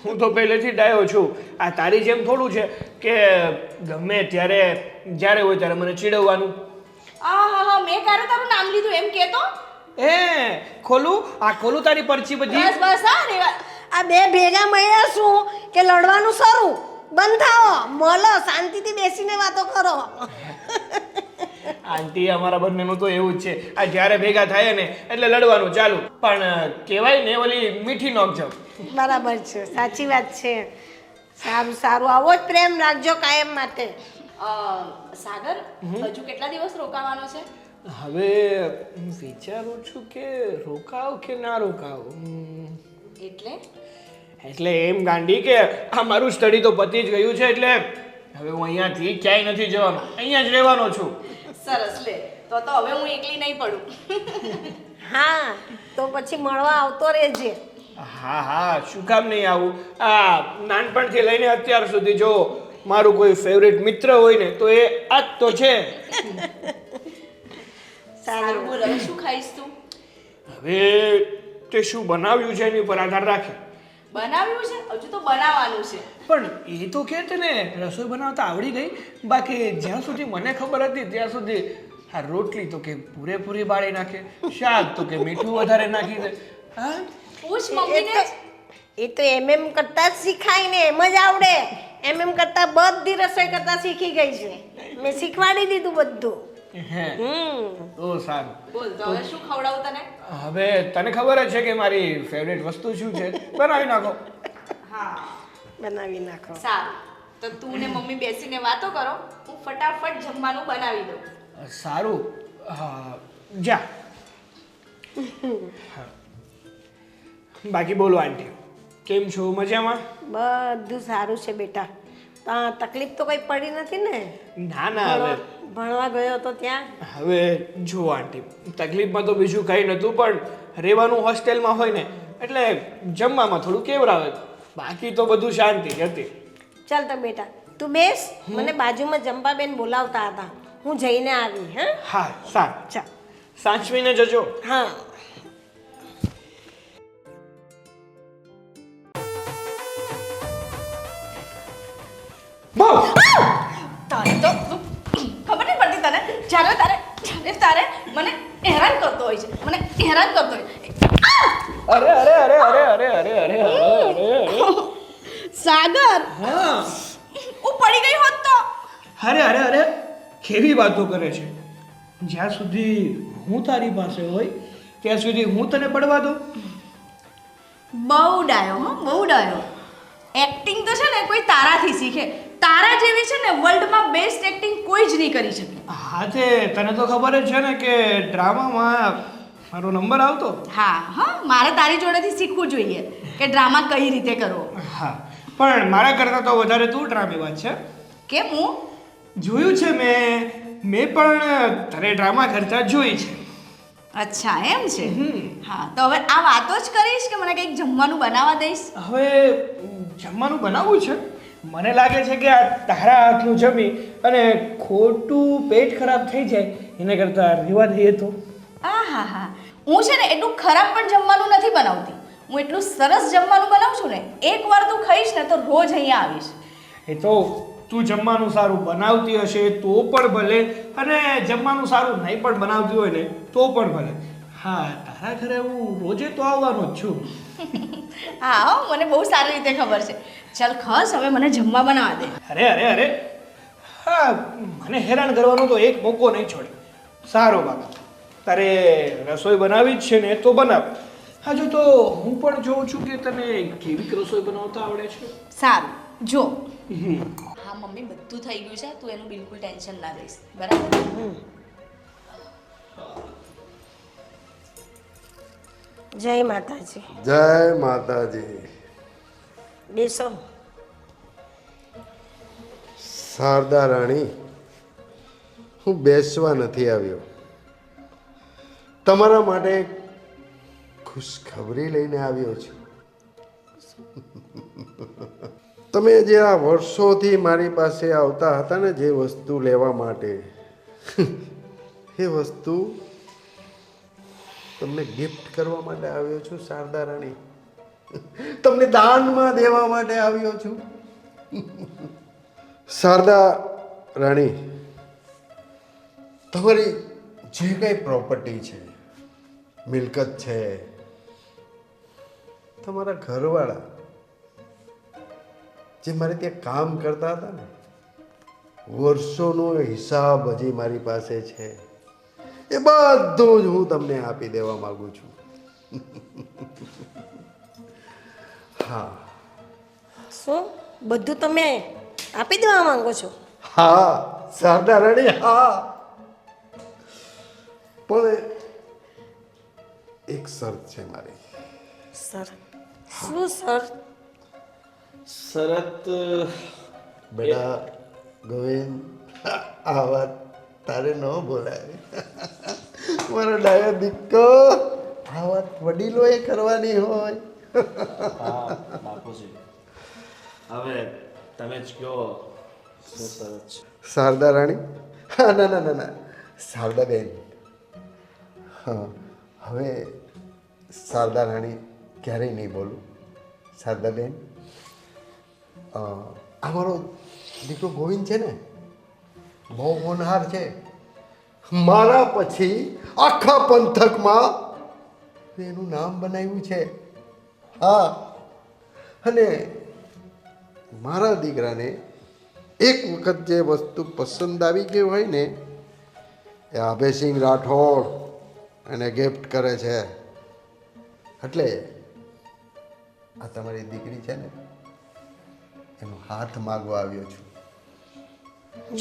હું તો પહેલેથી ડાયો છું. આ તારી જેમ થોડું છે કે ગમે ત્યારે જ્યારે હોય ત્યારે મને ચીડવવાનું. હા હા હા, મેં ક્યારે તારું નામ લીધું એમ કહેતો? એ ખોલું ખોલું તારી પરચી બધી બસ બસ હા રેવા આ બે ભેગા મળ્યા શું કે લડવાનું શરૂ બંધ થાઓ મળો શાંતિથી બેસીને વાતો કરો આંટી અમારા બંનેનું તો એવું જ છે આ જ્યારે ભેગા થાય ને એટલે લડવાનું ચાલુ પણ કહેવાય ને ઓલી મીઠી નોક જાવ બરાબર છે સાચી વાત છે સારું સારું આવો જ પ્રેમ રાખજો કાયમ માટે સાગર હજુ કેટલા દિવસ રોકાવાનો છે હવે વિચારું છું કે રોકાવ કે ના રોકાવ એટલે એમ ગાંડી કે આ મારું સ્ટડી તો પતી જ ગયું છે એટલે હવે હું અહીંયાથી ક્યાંય નથી જવાનો અહીંયા જ રહેવાનો છું સરસ લે તો હવે હું એકલી નહીં પડું હા તો પછી મળવા આવતો રહેજે હા હા શું કામ નહીં આવું આ નાનપણથી લઈને અત્યાર સુધી જો મારું કોઈ ફેવરેટ મિત્ર હોય ને તો એ આ જ તો છે સારું બોલ હવે શું ખાઈશ તું હવે તે શું બનાવ્યું છે એની પર આધાર રાખે બનાવ્યું છે હજુ તો બનાવવાનું છે પણ એ તો કે તને રસોઈ બનાવતા આવડી ગઈ બાકી જ્યાં સુધી મને ખબર હતી ત્યાં સુધી આ રોટલી તો કે પૂરેપૂરી બાળી નાખે શાક તો કે મીઠું વધારે નાખી દે હા પૂછ મમ્મીને એ તો એમ કરતા જ શીખાય ને એમ જ આવડે એમ કરતા બધી રસોઈ કરતા શીખી ગઈ છે મેં શીખવાડી દીધું બધું હે તો સારું બોલ તો હવે શું ખવડાવું તને હવે તને ખબર જ છે કે મારી ફેવરેટ વસ્તુ શું છે બનાવી નાખો હા બનાવી નાખો સારું તો તું ને મમ્મી બેસીને વાતો કરો હું ફટાફટ જમવાનું બનાવી દઉં સારું હા જા હા. બાકી બોલો આંટી કેમ છો મજામાં બધું સારું છે બેટા તકલીફ તો કઈ પડી નથી ને ના ના હવે ભણવા ગયો તો ત્યાં હવે જુઓ આંટી તકલીફમાં તો બીજું કંઈ નહોતું પણ રહેવાનું હોસ્ટેલમાં હોય ને એટલે જમવામાં થોડું કેવરાવે બાકી તો બધું શાંતિ જ હતી ચાલ તો બેટા તું બેસ મને બાજુમાં જંપાબેન બોલાવતા હતા હું જઈને આવી હા હા સારું ચાલ સાચવીને જજો હા બહુ તારે તો ખબર નહીં પડતી તને જ્યારે તારે મને હેરાન કરતો હોય છે મને હેરાન કરતો હોય અરે સાગર હા હું પડી ગઈ હોત તો અરે કેવી વાતો કરે છે જ્યાં સુધી હું તારી પાસે હોય ત્યાં સુધી હું તને પડવા દઉં બહુ ડાયો હો બહુ ડાયો એક્ટિંગ તો છે ને કોઈ તારાથી શીખે તારા જેવી છે ને વર્લ્ડમાં બેસ્ટ એક્ટિંગ કોઈ જ નહીં કરી શકે હા તે તને તો ખબર જ છે ને કે ડ્રામામાં મારો નંબર આવતો હા મારે તારી જોડેથી શીખવું જોઈએ કે ડ્રામા કઈ રીતે કરવો હા પણ મારા કરતાં તો વધારે તું ડ્રામેબાજ છે કેમ હું જોયું છે મેં પણ તારે ડ્રામા કરતા જોઈ છે અચ્છા એમ છે હા તો હવે આ વાતો જ કરીશ કે મને કંઈક જમવાનું બનાવવા દઈશ હવે જમવાનું બનાવવું છે મને લાગે છે કે આ તારા હાથનું જમી અને ખોટું પેટ ખરાબ થઈ જાય એને કરતાં રહેવા દઈએ તો હા હું છે ને એટલું ખરાબ પણ જમવાનું નથી બનાવતી હું એટલું સરસ જમવાનું બનાવું છું ને એકવાર તું ખાઈશ ને તો રોજ અહીંયા આવીશ એ તો તું જમવાનું સારું બનાવતી હશે તો પણ ભલે અને જમવાનું સારું નહીં પણ બનાવતી હોય ને તો પણ ભલે હા તારા ઘરે હું રોજે તો આવવાનો જ છું હા મને બહુ સારી રીતે ખબર છે ચાલ ખસ હવે મને જમવા બનાવવા દે અરે હા મને હેરાન કરવાનો તો એક મોકો નહીં છોડે સારો બાબા તારે રસોઈ બનાવી જ છે ને તો બનાવ હજુ તો હું પણ જોઉં છું કે તને કેવી રસોઈ બનાવતા આવડે છે સારું જો હા મમ્મી બધું થઈ ગયું છે તું એનું બિલકુલ ટેન્શન ના લઈશ બરાબર જય માતાજી જય માતાજી બેસો શારદા રાણી હું બેસવા નથી આવ્યો તમારા માટે ખુશખબરી લઈને આવ્યો છું તમે જે આ વર્ષોથી મારી પાસે આવતા હતા ને જે વસ્તુ લેવા માટે એ વસ્તુ તમને ગિફ્ટ કરવા માટે આવ્યો છું શારદા રાણી તમને દાનમાં દેવા માટે આવ્યો છું શારદા રાણી તમારી જે કંઈ પ્રોપર્ટી છે મિલકત છે, તમારા ઘરવાળા જે મારે ત્યાં કામ કરતા હતા ને, વર્ષોનો હિસાબ હજી મારી પાસે છે. એ બધું જ હું તમને આપી દેવા માંગુ છું. હા શું બધું તમે આપી દેવા માંગો છો? હા શારદા રાણી, હા. પણ એક શરત છે મારી. સર શું સર? શરત બેટા ગોવિંદ, આ વાત તારે ન બોલાય. મારો ડાયો દીકરો, આ વાત વડીલોએ કરવાની હોય. હા બાપુજી, હવે તમે જ કહો શું શરત છે? શારદા રાણી, હા, ના ના ના ના, શારદા બેન. હા, હવે શારદા રાણી ક્યારેય નહીં બોલું. શારદા બેન, આ મારો દીકરો ગોવિંદ છે ને, બહુ હોનહાર છે. મારા પછી આખા પંથકમાં એનું નામ બનાવ્યું છે. હા, અને મારા દીકરાને એક વખત જે વસ્તુ પસંદ આવી ગઈ હોય ને, એ અભયસિંહ રાઠોડ એને ગિફ્ટ કરે છે. એટલે આ તમારી દીકરી છે ને, એનો હાથ માગવા આવ્યો છું.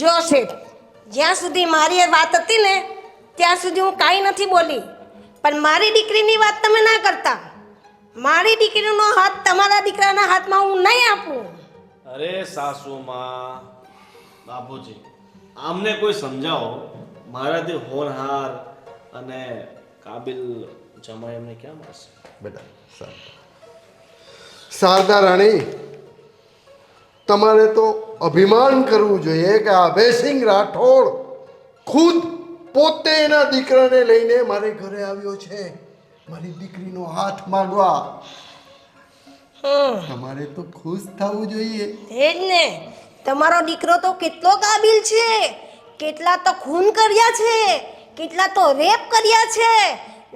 જો શેઠ, જ્યાં સુધી મારી એ વાત હતી ને ત્યાં સુધી હું કાંઈ નથી બોલી, પણ મારી દીકરીની વાત તમે ના કરતા. મારી દીકરીનો હાથ તમારા દીકરાના હાથમાં હું નહીં આપું. અરે સાસુમાં, બાપુજી, આમને કોઈ સમજાવો. મારાથી હોનહાર અને કાબિલ જમાઈ એમને ક્યાં મળશે? બેટા શારદા રાણી, તમારે તો અભિમાન કરવું જોઈએ કે આ અભયસિંહ રાઠોડ ખુદ પોતે એના દીકરાને લઈને મારે ઘરે આવ્યો છે મારી દીકરીનો હાથ માંગવા. તમારે તો ખુશ થવું જોઈએ. એ જ ને, તમારો દીકરો તો કેટલો કાબિલ છે, કેટલા તો ખૂન કર્યા છે, કેટલા તો રેપ કર્યા છે,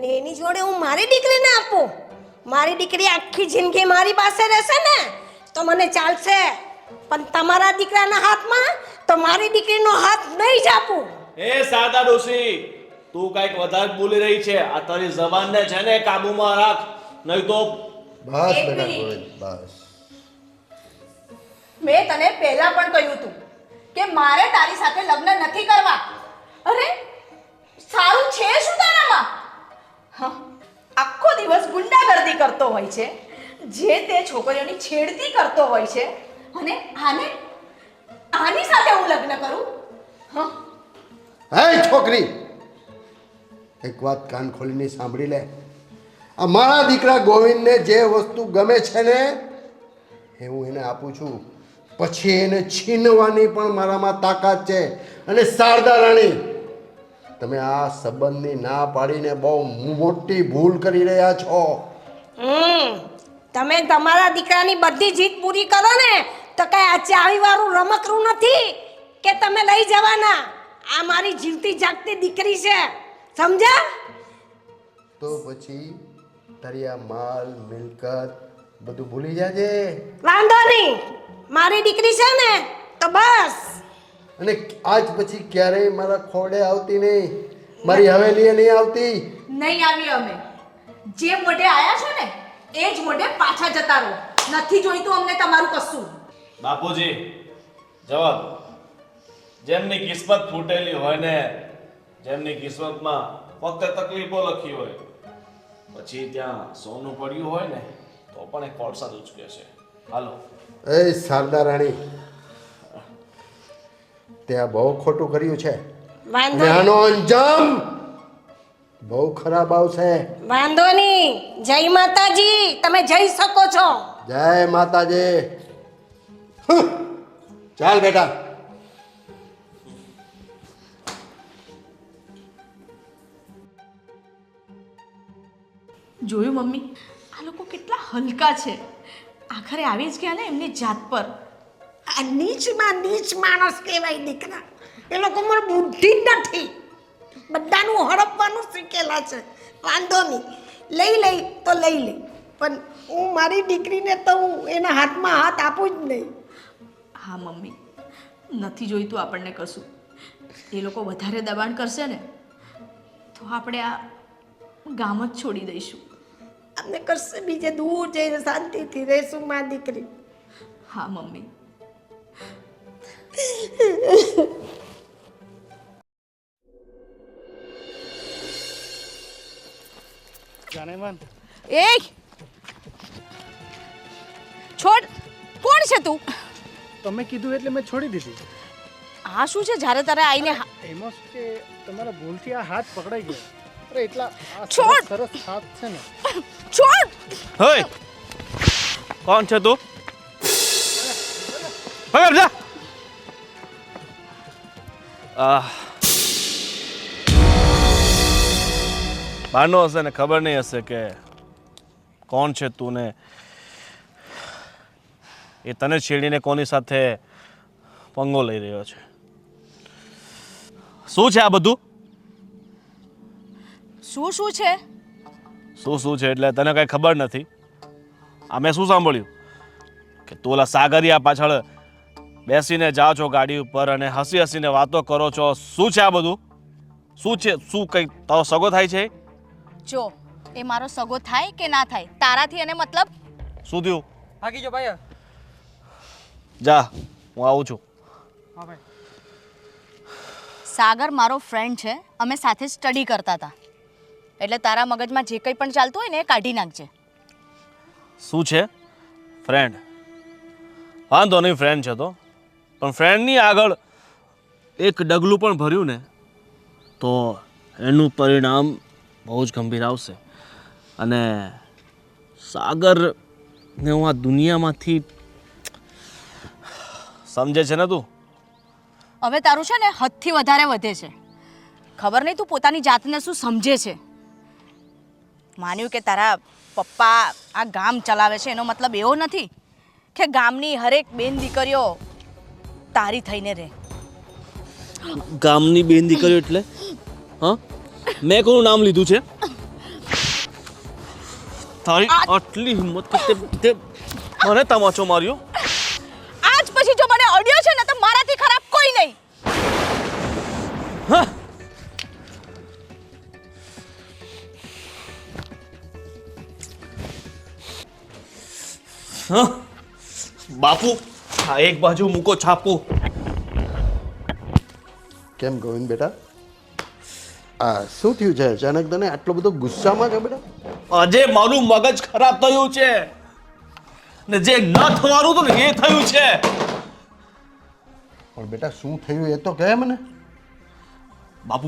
ને એની જોડે હું મારી દીકરીને આપું? મારી દીકરી આખી જિંદગી મારી પાસે રહેશે ને તો મને ચાલશે, પણ તમારા દીકરાના હાથમાં તો મારી દીકરીનો હાથ નહીં જ આપું. એ શારદા ડોશી, તું કઈક વધારે બોલી રહી છે. આ તારી જબાનને છે ને કાબુમાં રાખ, નહીં તો બસ એક બેટા મિનિટ. ગોવિંદ, બસ. મેં તને પહેલા પણ કહ્યું હતું કે મારે તારી સાથે લગ્ન નથી કરવા. અરે સારું છે શું તારામાં? હા, આખો દિવસ ગુંડાગર્દી કરતો હોય છે, જે તે છોકરીઓની છેડતી કરતો હોય છે, અને આની સાથે હું લગ્ન કરું? હા, હે છોકરી, એક વાત કાન ખોલીને સાંભળી લે. આ મારા દીકરા ગોવિંદને જે વસ્તુ ગમે છે ને એ હું એને આપું છું, પછી એને છીનવાની પણ મારામાં તાકાત છે. અને શારદા રાણી, તમે આ સંબંધની ના પાડીને બહુ મોટી ભૂલ કરી રહ્યા છો. તમે તમારા દીકરાની બધી જીત પૂરી કરો ને તો કઈ આ ચાવીવાળું રમકડું નથી કે તમે લઈ જવાના. આ મારી જીવતી જાગતી દીકરી છે, સમજ્યા? તો પછી તારી આ માલ મિલકત બધું ભૂલી જાજે. વાંધો નહીં, મારી દીકરી છે ને તો બસ. અને આજ પછી ક્યારેય મારા ખોડે આવતી નહીં, મારી હવેલીએ નહીં આવતી. નહીં આવી. અમે જે મોઢે આયા છો ને એ જ મોઢે પાછા જતા રહો. નથી જોઈતું અમને તમારું કશું. બાપુજી, જવાબ. જેમની કિસ્મત ફૂટેલી હોય ને, જેમની કિસ્મતમાં ફક્ત તકલીફો લખી હોય, પછી ત્યાં સોનું પડ્યું હોય ને તો પણ એક કોળસા ઉચકે છે. હાલો. એ શારદા રાણી, ત્યાં બહુ ખોટું કર્યું છે, વાંધો અને નહીં. આનો અંજામ બહુ ખરાબ આવશે. વાંધો નહીં. જય માતાજી, તમે જઈ શકો છો. જય માતાજી. ચાલ બેટા. જોયું મમ્મી, આ લોકો કેટલા હલકા છે. આખરે આવી જ ગયા ને એમની જાત પર. આ નીચમાં નીચ માણસ કહેવાય દીકરા. એ લોકો મને બુદ્ધિ જ નથી, બધાનું હડપવાનું શીખેલા છે. વાંધો નહીં, લઈ તો લઈ લે, પણ હું મારી દીકરીને તો હું એના હાથમાં હાથ આપું જ નહીં. હા મમ્મી, નથી જોઈતું આપણને કશું. એ લોકો વધારે દબાણ કરશે ને તો આપણે આ ગામ જ છોડી દઈશું. અમને કરશે બીજે દૂર જઈને શાંતિથી રહેશું માં દીકરી. હા મમ્મી. એ છોડ, કોણ છે તું? તમે કીધું એટલે મેં છોડી દીધી. આ શું છે? જ્યારે તારે આવીને એમાં શું કે તમારા ભૂલથી આ હાથ પકડાઈ ગયો. અરે એટલા આ છોડ! સરસ હાથ છે ને. છોડ. હે, કોણ છે તું? હવે જા. બાનો હશે ને ખબર નહીં હશે કે કોણ છે તું ને એ તને છેડીને કોની સાથે પંગો લઈ રહ્યો છે. શું છે આ બધું? શું છે? શું છે એટલે તને કઈ ખબર નથી? આ મેં શું સાંભળ્યું કે તું ઓલા સાગરિયા પાછળ બેસીને જાઓ છો ગાડી ઉપર અને હસી હસીને વાતો કરો છો. શું છે આ બધું? શું છે? શું કઈ તારો સગો થાય છે? જો એ મારો સગો થાય કે ના થાય, તારાથી એને મતલબ. શું થયું? ભાગી જો ભાઈ. જા, હું આવું છું. હા ભાઈ. સાગર મારો ફ્રેન્ડ છે, અમે સાથે સ્ટડી કરતા હતા, એટલે તારા મગજમાં જે કંઈ પણ ચાલતું હોય ને એ કાઢી નાખજે. શું છે? ફ્રેન્ડ? વાંધો નહીં, ફ્રેન્ડ છે તો, પણ ફ્રેન્ડની આગળ એક ડગલું પણ ભર્યું ને તો એનું પરિણામ બહુ જ ગંભીર આવશે. અને સાગરને હું આ દુનિયામાંથી સમજે છે ને તું? હવે તારું છે ને હદથી વધારે વધે છે. ખબર નહીં તું પોતાની જાતને શું સમજે છે. માન્યું કે તારા પપ્પા આ ગામ ચલાવે છે એનો મતલબ એવો નથી કે ગામની હરેક બેન દીકરીઓ તારી થઈને રહે. ગામની બેન દીકરીઓ એટલે? હા, મેં કોનું નામ લીધું છે? તારી આટલી હિંમત કે તે મને તમાચો માર્યો? આજ પછી જો મને અડ્યો છે ને તો મારાથી ખરાબ કોઈ નહીં. હા, બાપુ આ એક બાજુ મૂકો છાપું. કેમ ગોવિંદ બેટા, આ શું થયું છે અચાનક તને આટલો બધો ગુસ્સામાં છે બેટા? આજે મારું મગજ ખરાબ થયું છે ને જે ન થવાનું હતું ને એ થયું છે. પણ બેટા શું થયું એ તો કહે મને. બાપુ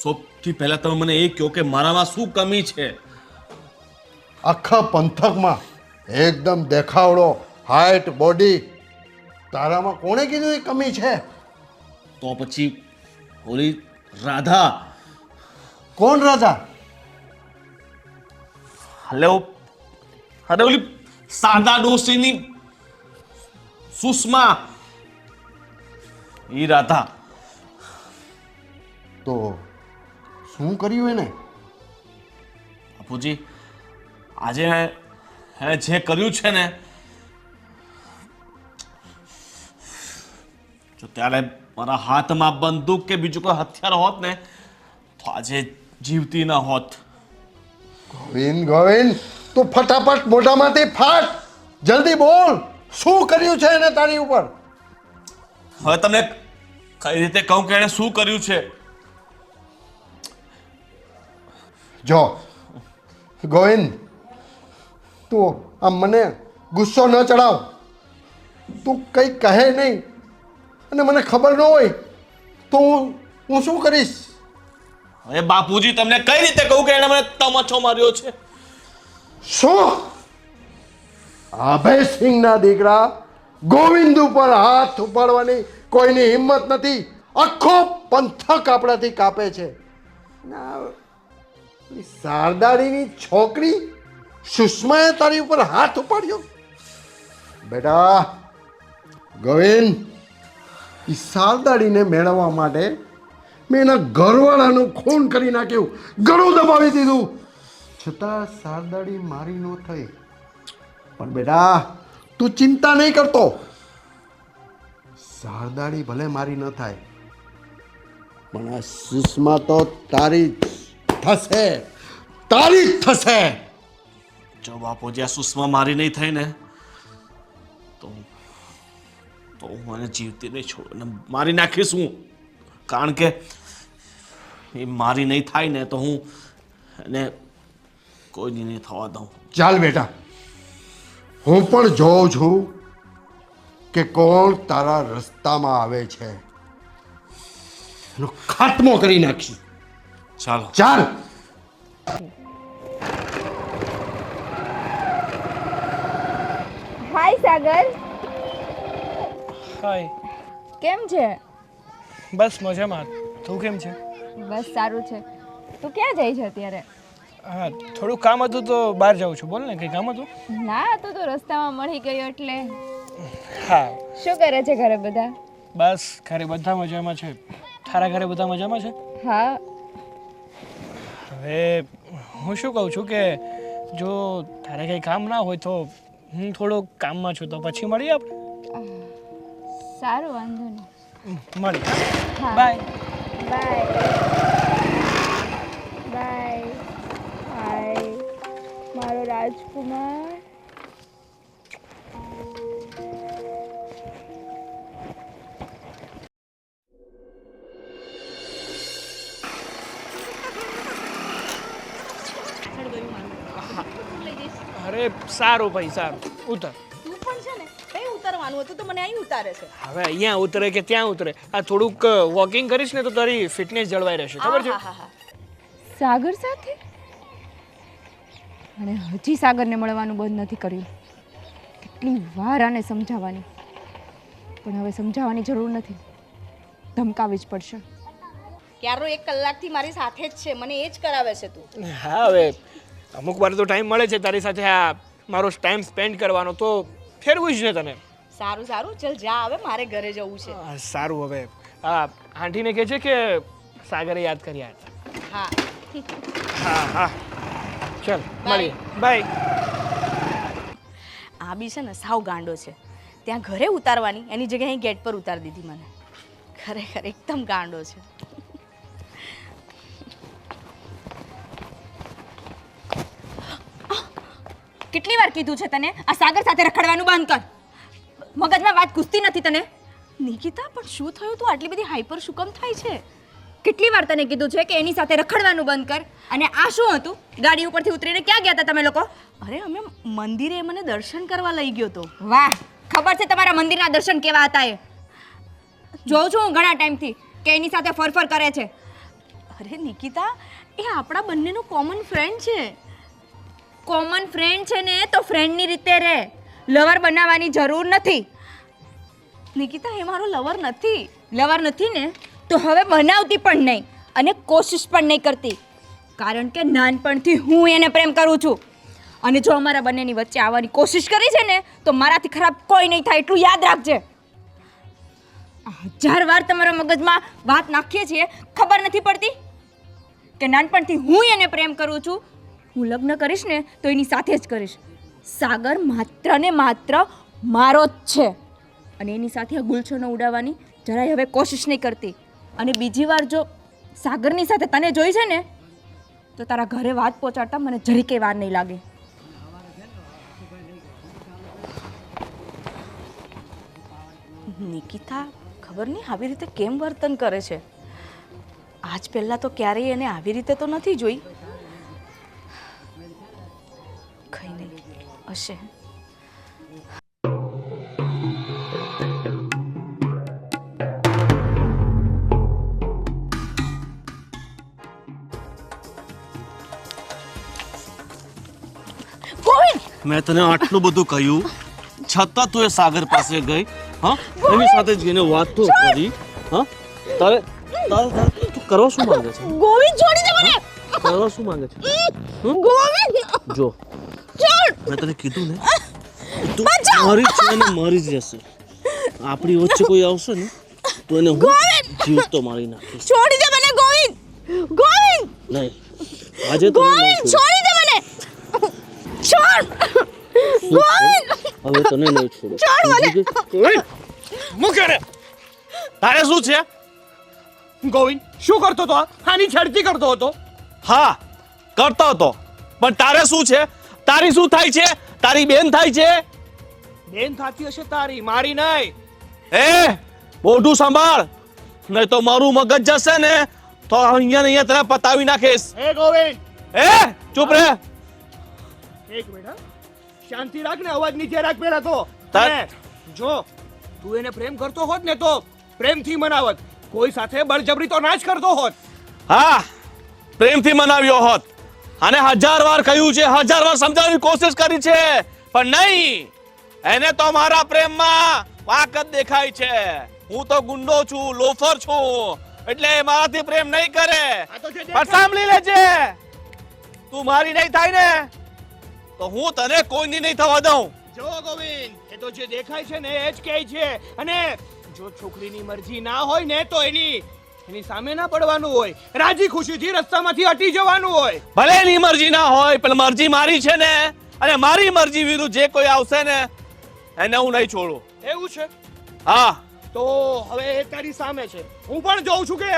સૌથી પહેલા તમે મને એ કહો કે મારામાં શું કમી છે? આખા પંથકમાં એકદમ દેખાવડો, હાઈટ, બોડી, તારામાં કોણે કીધું એ કમી છે? તો પછી ઓલી રાધા. કોણ રાજા? હલો, અરે ઓલી સાદા ડોસીની સુષ્મા, ઈ રાધા. તો શું કર્યું એને? બાપુજી આજે એને જે કર્યું છે ને, જો ત્યારે મારા હાથમાં બંદૂક કે બીજું કોઈ હથિયાર હોત ને તો આજે જીવતી ન હોત. ગોવિંદ, તું ફટાફટ મોઢામાંથી ફાટ, જલ્દી બોલ, શું કર્યું છે એને તારી ઉપર? હવે તમને કઈ રીતે કહું કે એણે શું કર્યું છે? જો ગોવિંદ, તું આમ મને ગુસ્સો ન ચડાવ. તું કંઈ કહે નહીં અને મને ખબર ન હોય તો હું શું કરીશ? હવે બાપુજી તમને કઈ રીતે કહું કે એણે મને તમાચો માર્યો છે? શું? અભયસિંહના દીકરા ગોવિંદ ઉપર હાથ ઉપાડવાની કોઈની હિંમત નથી. આખો પંથક આપણાથી કાપે છે. શારદાડીની છોકરી સુષ્માએ તારી ઉપર હાથ ઉપાડ્યો? બેટા ગોવિંદ, એ શારદાડીને મેળવવા માટે મેં એના ઘરવાળાનું ખૂન કરી નાખ્યું, ગળું દબાવી દીધું, છતાં શારદાડી મારી ન થઈ. પણ બેટા તું ચિંતા નહીં કરતો, શારદાડી ભલે મારી ન થાય પણ આ સુષ્મા તો તારી જ થશે, તારી જ થશે. જો બાપુ જ્યાં સુષ્મા મારી નહીં થઈ ને તો હું મને જીવતી નહીં છોડ અને મારી નાખીશ હું. કારણ કે એ મારી નહીં થાય ને તો હું એને કોઈ નહીં થવા દઉં. ચાલ બેટા, હું પણ જોઉં છું કે કોણ તારા રસ્તામાં આવે છે, એનો ખાત્મો કરી નાખી. ચાલો. ચાલ. હાય સાગર, હાય. કેમ છે? બસ મજામાં. તું કેમ છે? બસ સારું છે. તું ક્યાં જાય છે અત્યારે? હા, થોડું કામ હતું તો બહાર જાઉં છું. બોલ ને, કંઈ કામ હતું? ના, તું તો રસ્તામાં મળી ગયો એટલે. હા. શું કરે છે ઘરે બધા? બસ ઘરે બધા મજામાં છે. તારા ઘરે બધા મજામાં છે? હા. હવે હું શું કહું છું કે જો તારે કંઈ કામ ના હોય તો હું થોડો કામમાં છું, તો પછી મળીએ આપણે. સારું, વાંધો નહીં. મળીએ. હા. બાય. Bye bye. હાય મારો રાજકુમાર. અરે સારું ભાઈ, સારું. ઉતર. તું પણ છે ને કઈ ઉતારવાનું હતું તો મને અહીં ઉતારે છે. હવે અહીંયા ઉતરે કે ત્યાં ઉતરે, આ થોડુંક વોકિંગ કરીશ ને તો તારી ફિટનેસ જળવાઈ રહેશે, ખબર છે? સાગર સાથે? અને હજી સાગરને મળવાનું બંધ નથી કર્યું. કેટલી વાર આને સમજાવવાની, પણ હવે સમજાવવાની જરૂર નથી, ધમકાવી જ પડશે. ક્યારનો 1 કલાકથી મારી સાથે જ છે, મને એ જ કરાવે છે તું. હા, હવે અમુક વાર તો ટાઈમ મળે છે તારી સાથે આ મારો ટાઈમ સ્પેન્ડ કરવાનો, તો ફેરવું જ ને તને. સારું સારું, ચલ જા, હવે મારે ઘરે જવું છે. સારું. હવે આ આંટીને કહે છે કે સાગરે યાદ કર્યા હતા. હા. હા હા, ચાલ મળીએ. બાય. આ બી છે ને સાવ ગાંડો છે, ત્યાં ઘરે ઉતારવાની એની જગ્યાએ અહીં ગેટ પર ઉતારી દીધી મને. ખરેખર એકદમ ગાંડો છે. કેટલી વાર કીધું છે તને આ સાગર સાથે રખડવાનું બંધ કર. મગજમાં વાત ઘૂસતી નથી તને? નિકિતા, પણ શું થયું? તું આટલી બધી હાઈપર શું કેમ થાય છે? કેટલી વાર તને કીધું છે કે એની સાથે રખડવાનું બંધ કર. અને આ શું હતું? ગાડી ઉપરથી ઉતરીને ક્યાં ગયા હતા તમે લોકો? અરે અમે મંદિરે, મને દર્શન કરવા લઈ ગયો તો. વાહ, ખબર છે તમારા મંદિરના દર્શન કેવા હતા એ? જોઉં છું હું ઘણા ટાઈમથી કે એની સાથે ફરફર કરે છે. અરે નિકિતા, એ આપણા બંનેનો કોમન ફ્રેન્ડ છે. કોમન ફ્રેન્ડ છે ને તો ફ્રેન્ડની રીતે રહે, લવર બનાવવાની જરૂર નથી. નિકિતા, એ મારો લવર નથી. લવર નથી ને તો હવે બનાવતી પણ નહીં અને કોશિશ પણ નહીં કરતી, કારણ કે નાનપણથી હું એને પ્રેમ કરું છું. અને જો અમારા બંનેની વચ્ચે આવવાની કોશિશ કરી છે ને તો મારાથી ખરાબ કોઈ નહીં થાય, એટલું યાદ રાખજે. 1000 વાર તમારા મગજમાં વાત નાખીએ છીએ, ખબર નથી પડતી કે નાનપણથી હું એને પ્રેમ કરું છું. હું લગ્ન કરીશ ને તો એની સાથે જ કરીશ. સાગર માત્ર ને માત્ર મારો જ છે અને એની સાથે ગુલછનો ઉડાવવાની જરાય હવે કોશિશ નહીં કરતી. અને બીજી વાર જો સાગરની સાથે તને જોઈ છે ને તો તારા ઘરે વાત પહોંચાડતા મને જરીકે વાર નહીં લાગે. નિકિતા, ખબર નહીં આવી રીતે કેમ વર્તન કરે છે. આજ પહેલાં તો ક્યારેય એને આવી રીતે તો નથી જોઈ. કઈ નહીં હશે. મેં તને આટલું બધું કહ્યું છતાં તું એ સાગર પાસે ગઈ. હા, એની સાથે જઈને વાત તો કરી. હા, તારે તું કરવા શું માંગે છે? ગોવિંદ, છોડી દે મને. કરવા શું માંગે છે? ગોવિંદ, જો મેં તને કીધું ને, તું મારી છે ને મારી જ રહેશે. આપણી વચ્ચે કોઈ આવશે ને તો એને હું જીવતો મારી નાખીશ. છોડી દે મને. ગોવિંદ નહીં આજે તો ગોવિંદ છોડી દે મને છોડ ગોવિંદ હવે તને નહીં છોડું. છોડ મને મૂકે રે તારે શું છે? ગોવિંદ શું કરતો હતો આની છેડતી કરતો હતો હા કરતો હતો, પણ તારે શું છે? તારી શું થાય છે? તારી બેન થાય છે? બેન થાતી હશે તારી, મારી નહીં. એ મોઢું સંભાળ, નહીં તો મારું મગજ જશે ને તો અહીંયા ને અહીંયા તને પતાવી નાખીશ. એ ગોવિંદ એ ચૂપ રહે. એક મિનિટ હા. શાંતિ રાખ ને, અવાજ નીચે રાખ પેલા તો. તાર- અને જો તું એને પ્રેમ કરતો હોત ને તો પ્રેમથી મનાવત, કોઈ સાથે બળજબરી તો ના જ કરતો હોત. હા પ્રેમથી મનાવ્યો હોત અને 1000 વાર કહ્યું છે, 1000 વાર સમજાવવાની કોશિશ કરી છે, પણ નહીં. એને તો મારા પ્રેમમાં વાક જ દેખાય છે. હું તો ગુંડો છું, લોફર છું, એટલે એ મારાથી પ્રેમ નહીં કરે. આ તો જે પણ સાંભળી લેજે, તું મારી નહીં થાય ને તો હું તને કોઈની નહીં થવા દઉં. જો ગોવિંદ, એ તો જે દેખાય છે ને એ જ કહે છે. અને જો છોકરીની મરજી ના હોય ને તો એની સામે ના પડવાનું હોય, રાજી ખુશીથી રસ્તામાંથી હટી જવાનું હોય. ભલે એની મરજી ના હોય, પણ મરજી મારી છે ને, અને મારી મરજી વિરુદ્ધ જે કોઈ આવશે ને એને હું નહીં છોડું. એવું છે હા તો હવે એ તારી સામે છે, હું પણ જોઉં છું કે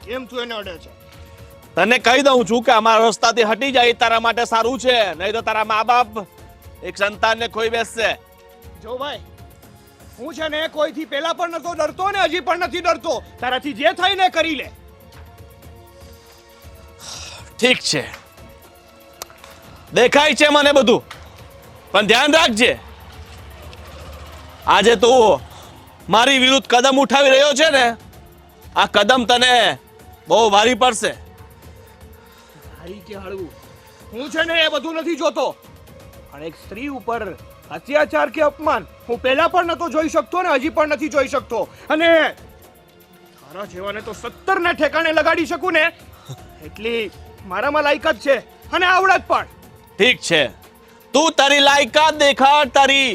કેમ તું એને અડે છે. તને કહી દઉં છું કે અમારા રસ્તાથી હટી જાય એ તારા માટે સારું છે, નહીં તો તારા મા બાપ એક સંતાનને ખોઈ બેસશે. જો ભાઈ, હું છે ને કોઈથી પેલા પણ નતો ડરતો ને હજી પણ નથી ડરતો. તારાથી જે થાય ને કરી લે. ઠીક છે, દેખાય છે મને બધું, પણ ધ્યાન રાખજે, આજે તું મારી વિરુદ્ધ કદમ ઉઠાવી રહ્યો છે ને, આ કદમ તને બહુ ભારી પડશે. હારી કે હળવું, હું છે ને એ બધું નથી જોતો, પણ એક સ્ત્રી ઉપર અત્યાચાર કે અપમાન હું પહેલા પણ નતો જોઈ શકતો ને હજી પણ નથી જોઈ શકતો. અને તારા જેવાને તો 17 ને ઠેકાણે લગાડી શકું ને એટલી મારામાં લાયકાત છે અને આવડત પણ. ઠીક છે, તું તારી લાયકાત દેખાડ, તારી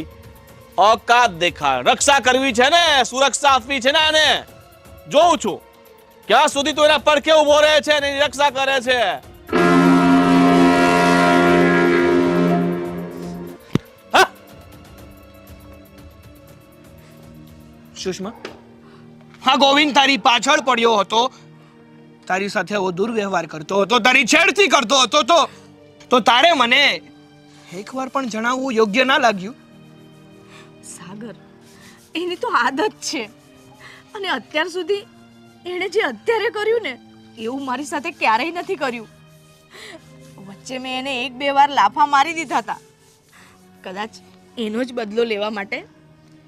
औकात દેખાડ. રક્ષા કરવી છે ને, સુરક્ષા આપવી છે ને, આને જોઉં છું ક્યાં સુધી તું એના પડખે ઉભો રહે છે ને એની રક્ષા કરે છે. હા? સુષ્મા, હા ગોવિંદ તારી પાછળ પડ્યો હતો, તારી સાથે એવો દુર્વ્યવહાર કરતો હતો, તારી છેડતી કરતો હતો, તો તારે મને એકવાર પણ જણાવવું યોગ્ય ના લાગ્યું? સાગર, એની તો આદત છે, અને અત્યાર સુધી એણે જે અત્યારે કર્યું ને એવું મારી સાથે ક્યારેય નથી કર્યું. વચ્ચે મેં એને 1-2 વાર લાફા મારી દીધા હતા, કદાચ એનો જ બદલો લેવા માટે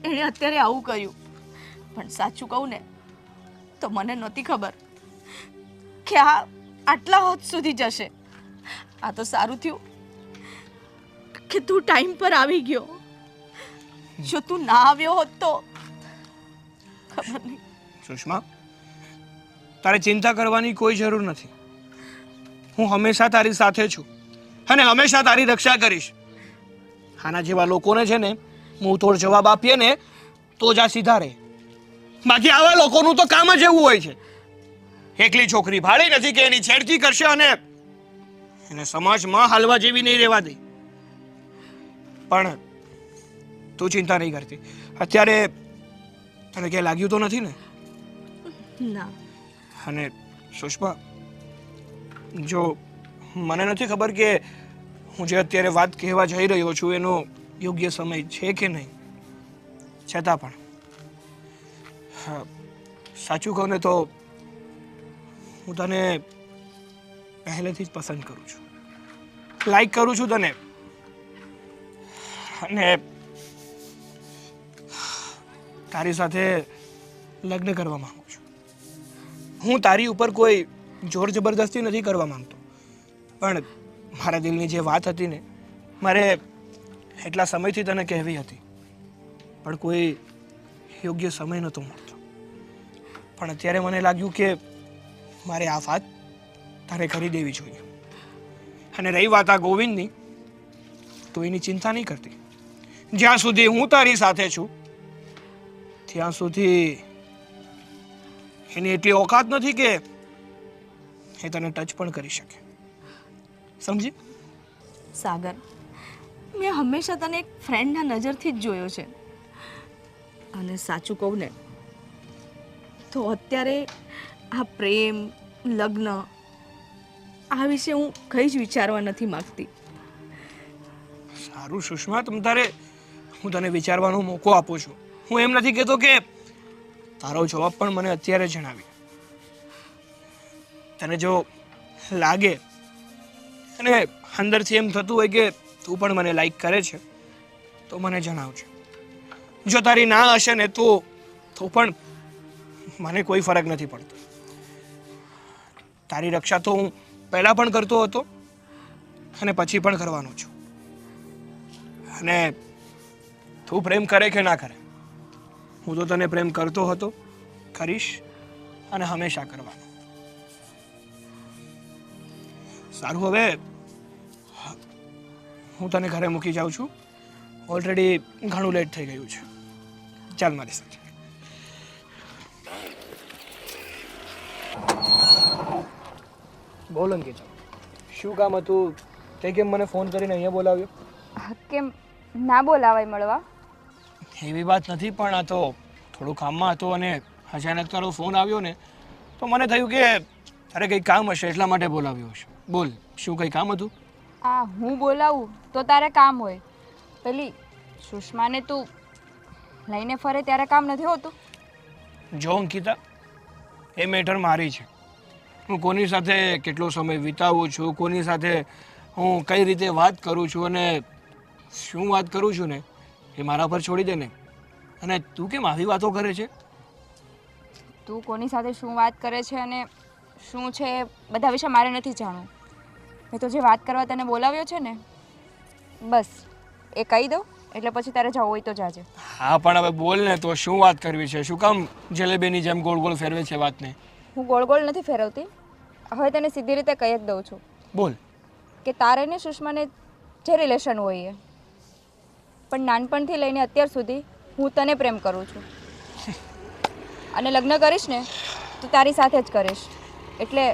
એણે અત્યારે આવું કર્યું. પણ સાચું કહું ને તો મને નહોતી ખબર કે આ આટલા હદ સુધી જશે. આ તો સારું થયું કે તું ટાઈમ પર આવી ગયો. જો તું ના આવ્યો હોત તો ખબર નહીં. સુષ્મા, તારે ચિંતા કરવાની કોઈ જરૂર નથી. હું હંમેશા તારી સાથે છું અને હંમેશા તારી રક્ષા કરીશ. આના જેવા લોકોને છે ને મુંહ તોડ જવાબ આપીએ ને તો જ આ સીધા રહે. બાકી આવા લોકોનું તો કામ જ એવું હોય છે. એકલી છોકરી ભાળી નથી કે એની છેડતી કરશે અને એને સમાજમાં હાલવા જેવી નહીં રહેવા દે. પણ તું ચિંતા નહીં કરતી. અત્યારે તને ક્યાંય લાગ્યું તો નથી ને? ના. અને સુષ્મા, જો મને નથી ખબર કે હું જે અત્યારે વાત કહેવા જઈ રહ્યો છું એનો યોગ્ય સમય છે કે નહીં, છતાં પણ હા, સાચું કહું ને તો હું તને પહેલેથી જ પસંદ કરું છું, લાઈક કરું છું તને, અને તારી સાથે લગ્ન કરવા માંગુ છું. હું તારી ઉપર કોઈ જોર જબરદસ્તી નથી કરવા માંગતો, પણ મારા દિલની જે વાત હતી ને મારે એટલા સમયથી તને કહેવી હતી, પણ કોઈ યોગ્ય સમય નહોતો મળતો. પણ અત્યારે મને લાગ્યું કે મારે આ વાત તારે કરી દેવી જોઈએ. અને રહી વાત આ ગોવિંદની, તો એની ચિંતા નહીં કરતી. જ્યાં સુધી હું તારી સાથે છું ત્યાં સુધી એની એટલી ઓકાત નથી કે એ તને ટચ પણ કરી શકે. સમજી? સાગર, મેં હંમેશા તને એક ફ્રેન્ડના નજરથી જ જોયો છે. અને સાચું કહું ને તો અત્યારે આ પ્રેમ, લગ્ન આ વિશે હું કંઈ જ વિચારવા નથી માંગતી. સારું સુષ્મા, હું તને વિચારવાનો મોકો આપું છું. હું એમ નથી કહેતો કે તારો જવાબ પણ મને અત્યારે જણાવી. તને જો લાગે અને અંદરથી એમ થતું હોય કે તું પણ મને લાઈક કરે છે તો મને જણાવજો. જો તારી ના હશે ને તો પણ મને કોઈ ફરક નથી પડતો. તારી રક્ષા તો હું પહેલાં પણ કરતો હતો અને પછી પણ કરવાનો છું. અને તું પ્રેમ કરે કે ના કરે, હું તો તને પ્રેમ કરતો હતો, કરીશ અને હંમેશા કરવાનો. સારું, હવે હું તને ઘરે મૂકી જાઉં છું. ઓલરેડી ઘણું લેટ થઈ ગયું છે. ચાલ મારી સાથે. બોલ અંકિતા, શું કામ હતું? તે કેમ મને ફોન કરીને અહીંયા બોલાવ્યો? કેમ ના બોલાવાય મળવા? એવી વાત નથી, પણ આ તો થોડું કામમાં હતો અને અચાનક તારો ફોન આવ્યો ને તો મને થયું કે તારે કંઈ કામ હશે એટલા માટે બોલાવ્યો હશે. બોલ, શું કંઈ કામ હતું? હું બોલાવું તો તારે કામ હોય. પેલી સુષ્માને તું લઈને ફરે ત્યારે કામ નથી હોતું? જો અંકિતા, એ મેટર મારી છે. હું કોની સાથે કેટલો સમય વિતાવું છું, કોની સાથે હું કઈ રીતે વાત કરું છું અને શું વાત કરું છું ને એ મારા પર છોડી દે ને. અને તું કેમ આવી વાતો કરે છે? તું કોની સાથે શું વાત કરે છે અને શું છે એ બધા વિશે મારે નથી જાણવું. મેં તો જે વાત કરવા તને બોલાવ્યો છે ને બસ એ કહી દો એટલે પછી તારે જવું હોય તો જાજે. હા, પણ હવે બોલ ને, તો શું વાત કરવી છે? શું કામ જલેબીની જેમ ગોળ ગોળ ફેરવે છે વાતને? હું ગોળ ગોળ નથી ફેરવતી. હવે તને સીધી રીતે કહી જ દઉં છું બોલ. કે તારે ને સુષ્માને જે રિલેશન હોય એ, પણ નાનપણથી લઈને અત્યાર સુધી હું તને પ્રેમ કરું છું અને લગ્ન કરીશ ને તો તારી સાથે જ કરીશ. એટલે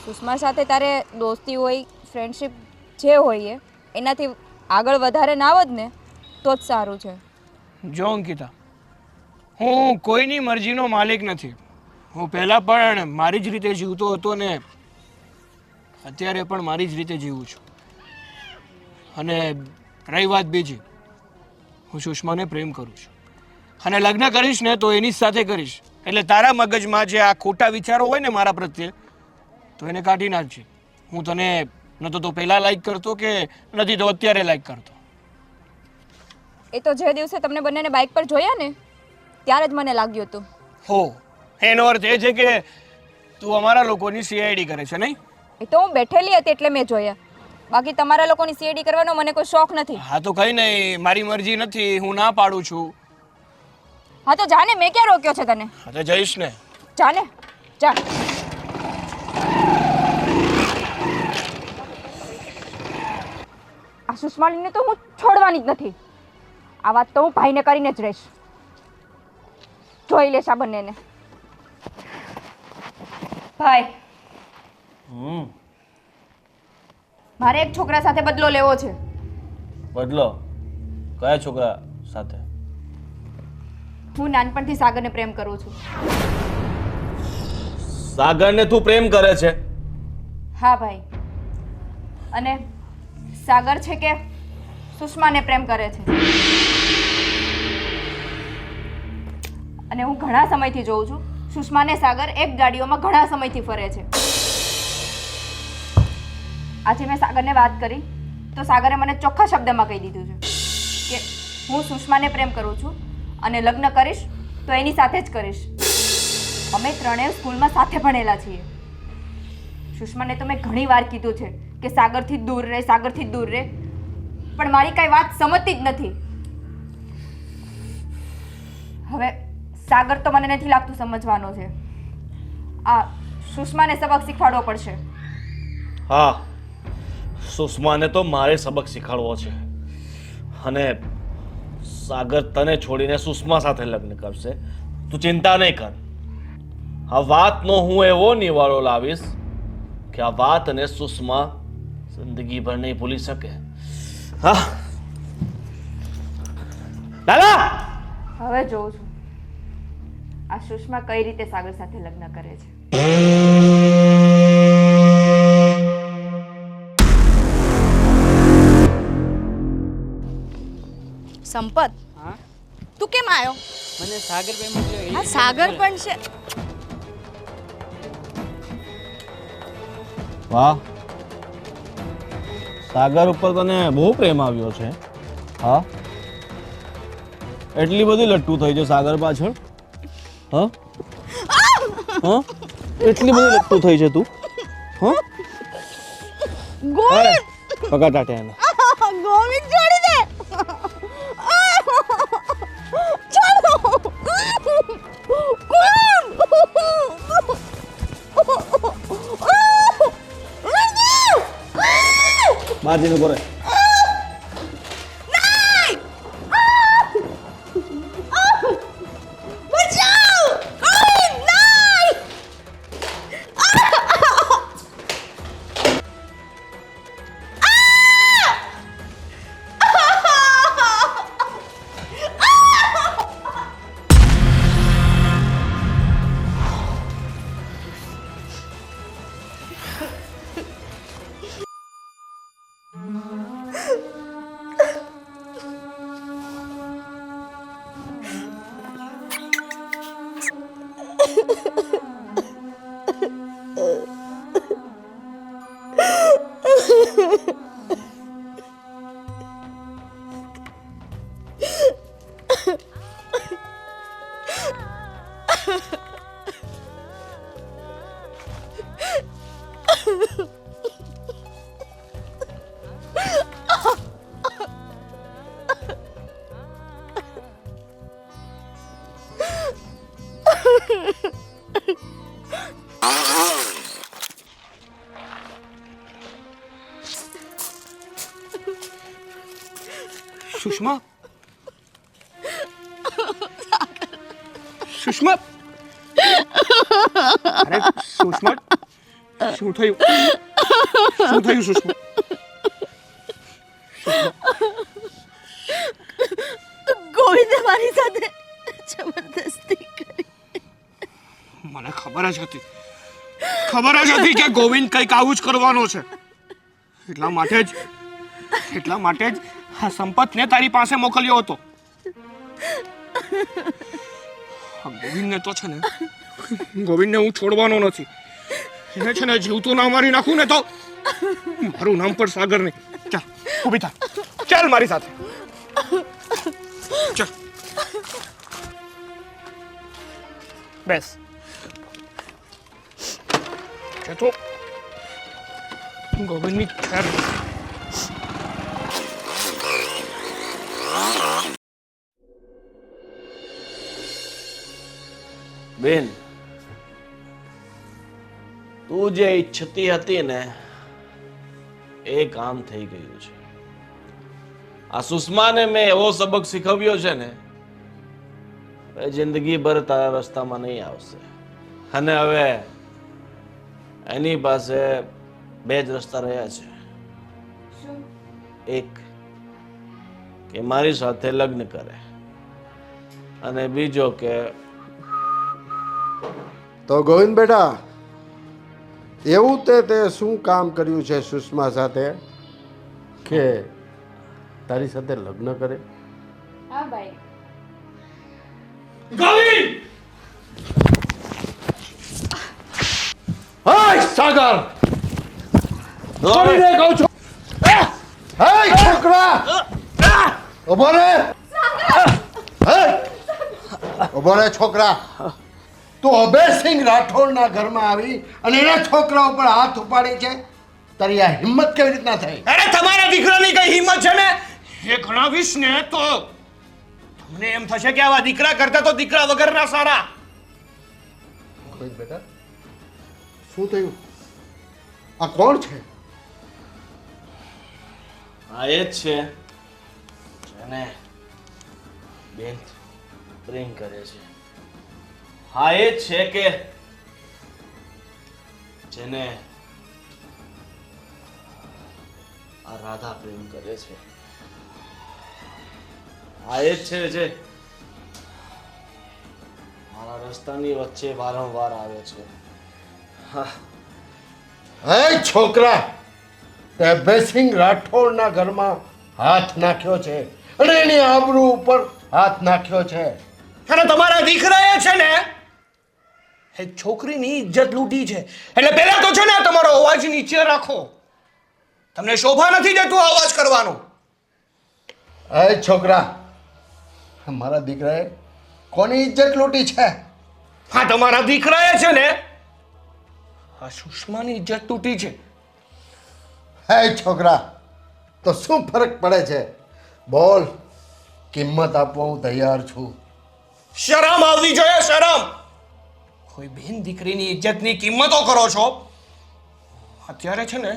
સુષ્મા સાથે તારે દોસ્તી હોય, ફ્રેન્ડશિપ જે હોય એનાથી આગળ વધારે ના વધ ને તો જ સારું છે. જો અંકિતા, હું કોઈની મરજીનો માલિક નથી. હું પહેલાં પણ મારી જ રીતે જીવતો હતો ને અત્યારે પણ મારી જ રીતે જીવું છું. અને રહી વાત બીજી, હું સુષ્માને પ્રેમ કરું છું અને લગ્ન કરીશ ને તો એની જ સાથે કરીશ. એટલે તારા મગજમાં જે આ ખોટા વિચારો હોય ને મારા પ્રત્યે તો એને કાઢી નાખજે. હું તને ન તો પહેલાં લાઈક કરતો કે નથી તો અત્યારે લાઈક કરતો. એ તો જે દિવસે તમને બંનેને બાઇક પર જોયા ને ત્યારે જ મને લાગ્યું હતું. હો, એનો અર્થ એ છે કે તું અમારા લોકોની સીઆઈડી કરે છે નહીં? એ તો હું બેઠેલી હતી એટલે મેં જોયા. બાકી તમારા લોકોની સીઆઈડી કરવાનો મને કોઈ શોખ નથી. હા તો કંઈ નહીં, મારી મરજી નથી, હું ના પાડું છું. હા તો જાને, મેં ક્યાં રોક્યો છે તને? હા તો જઈશ ને. જાને, જા. આ સુષ્માલીને તો હું છોડવાની જ નથી. આ વાત તો હું ભાઈને કરીને જ રહીશ. જોઈ લેશ આ બંનેને. ભાઈ, મારે એક છોકરા સાથે બદલો લેવો છે. બદલો? કયા છોકરા સાથે? હું નાનપણથી સાગરને પ્રેમ કરું છું. સાગરને તું પ્રેમ કરે છે? હા ભાઈ. અને સાગર છે કે સુષ્માને પ્રેમ કરે છે. અને હું ઘણા સમયથી જોઉં છું સુષ્મા ને સાગર એક ગાડીઓમાં ઘણા સમયથી ફરે છે. આજે મેં સાગરને વાત કરી તો સાગરે મને ચોખ્ખા શબ્દમાં કહી દીધું છે કે હું સુષ્માને પ્રેમ કરું છું અને લગ્ન કરીશ તો એની સાથે જ કરીશ. અમે ત્રણેય સ્કૂલમાં સાથે ભણેલા છીએ. સુષ્માને તો મેં ઘણી વાર કીધું છે કે સાગરથી દૂર રહે, સાગરથી દૂર રહે, પણ મારી કાંઈ વાત સમજતી જ નથી. હવે સાગર તો મને નથી લાગતું સમજવાનો છે. આ સુષ્માને સબક શીખવાડવો પડશે. હા, સુષ્માને તો મારે સબક શીખવાડવો છે. અને સાગર તને છોડીને સુષ્મા સાથે લગ્ન કરશે, તું ચિંતા નહીં કર. આ વાતનો હું એવો નિવારો લાવીશ કે આ વાત અને સુષ્મા જિંદગી ભર નહીં ભૂલી શકે. હા દાદા, હવે જોઉં છું આ સુષ્મા કઈ રીતે સાગર સાથે લગ્ન કરે છે. સંપત, હા તું કેમ આવ્યો? મને સાગર ભાઈ મોકલ્યો આ સાગર પણ છે. વાહ, સાગર ઉપર તને બહુ પ્રેમ આવ્યો છે. હા, એટલી બધી લટ્ટુ થઈ છે સાગર પાછળ. હા હા, એટલી બધી લટ્ટુ થઈ છે તું. હા, ગોવિંદ, પકડ ટાટે એને. ગોવિંદ છોડી દે. ચાલો. બહાર જઈને ઉભો રહે. સુષ્મા, સુષ્મા, અરે સુષ્મા, શું થયું? શું થયું સુષ્મા? ગોવિંદે મારી સાથે જબરદસ્તી કરી. મને ખબર જ હતી કે ગોવિંદ કંઈક આવું જ કરવાનો છે. એટલા માટે જ આ સંપતને તારી પાસે મોકલ્યો હતો. ગોવિંદને હું છોડવાનો નથી. એને છે ને જીવતું ના મારી નાખું ને તો મારું નામ પણ સાગર નહીં. ચાલ ઊભી થા, ચાલ મારી સાથે ચાલ. બેસ. તો ગોવિંદની ખેર. બેન, તું જે ઈચ્છતી હતી ને એ કામ થઈ ગયું છે. આ સુષ્માને મેં એવો સબક શીખવ્યો છે ને, હવે જિંદગીભર તારા રસ્તામાં નહીં આવશે. અને હવે એની પાસે બે જ રસ્તા રહ્યા છે. એક કે મારી સાથે લગ્ન કરે, અને બીજો કે તો ગોવિંદ બેટા, એવું તે શું કામ કર્યું છે સુષ્મા સાથે કે તારી સાથે લગ્ન કરે? હા ભાઈ. હાય સાગર, છોડીને કહું છું. હાય છોકરા, ઉભો રે. ઉભો રે છોકરા. તું અભયસિંહ રાઠોડના ઘરમાં આવી અને એના છોકરા ઉપર હાથ ઉપાડી છે. તારી આ હિંમત કેવી રીતના થઈ? અરે તમારા દીકરાની કઈ હિંમત છે ને એ ગણાવીશ ને તો તમને એમ થશે કે આવા દીકરા કરતા તો દીકરા વગરના સારા. ગોવિંદ બેટા, શું થયું? આ કોણ છે? આ એ જ છે જેને બેન પ્રેમ કરે છે. હા, એ જ છે કે જેને આ રાધા પ્રેમ કરે છે. આ એ જ છે જે મારા રસ્તાની વચ્ચે વારંવાર આવે છે. હે છોકરા, તે બેસિંગ રાઠોડના ઘરમાં હાથ નાખ્યો છે અને એની આબરૂ ઉપર હાથ નાખ્યો છે. અને તમારા દીકરાએ છે ને એક છોકરીની ઇજ્જત લૂંટી છે. એટલે પહેલા તો છે ને તમારો અવાજ નીચે રાખો. તમને શોભા નથી દેતું અવાજ કરવાનો. હે છોકરા, મારા દીકરાએ કોની ઇજ્જત લૂંટી છે? હા, તમારા દીકરાએ છે ને આ સુષ્માની ઇજ્જત તૂટી છે. હે છોકરા, તો શું ફરક પડે છે? બોલ, કિંમત આપવા હું તૈયાર છું. શરમ આવવી જોઈએ, શરમ. કોઈ બેન દીકરીની ઇજ્જતની કિંમતો કરો છો. અત્યારે છે ને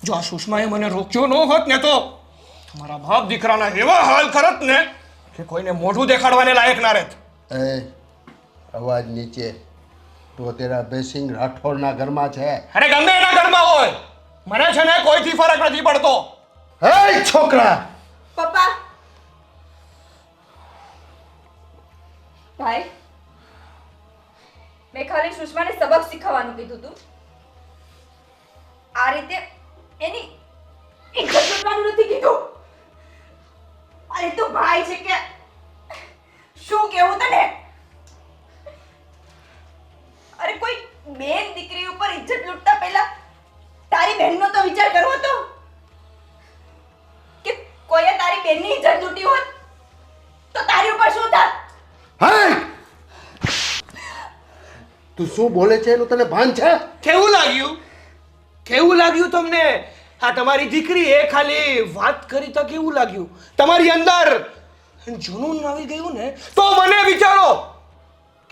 જો આ સુષ્માએ મને રોક્યો ન હોત ને તો તમારા બાપ દીકરાના એવા હાલ કરત ને કે કોઈને મોઢું દેખાડવાને લાયક ના રહેત. એ અવાજ નીચે. તો તેરા બેસિંગ રાઠોડના ઘરમાં છે. અરે ગમે એના ઘરમાં હોય, મને છે ને કોઈથી ફરક નથી પડતો. હે છોકરા, પપ્પા ભાઈ, મેં ખાલી સુષ્માને સબક શીખવવાનું કીધું તું. આ રીતે એની ઇજ્જત લૂંટવાનું નથી કીધું. અરે તું ભાઈ છે કે શું કેવું તને? અરે કોઈ બેન દીકરી ઉપર ઇજ્જત લૂંટતા પહેલા તારી બહેનનો તો વિચાર કરવો તો કે કોઈએ તારી બહેનની ઇજ્જત લૂંટી હોત તો તારી ઉપર શું થાત? હે તું શું બોલે છે એનું તને ભાન છે? કેવું લાગ્યું? કેવું લાગ્યું તમને? આ તમારી દીકરીએ ખાલી વાત કરી તો કેવું લાગ્યું? તમારી અંદર જુનૂન આવી ગયું ને તો મને વિચારો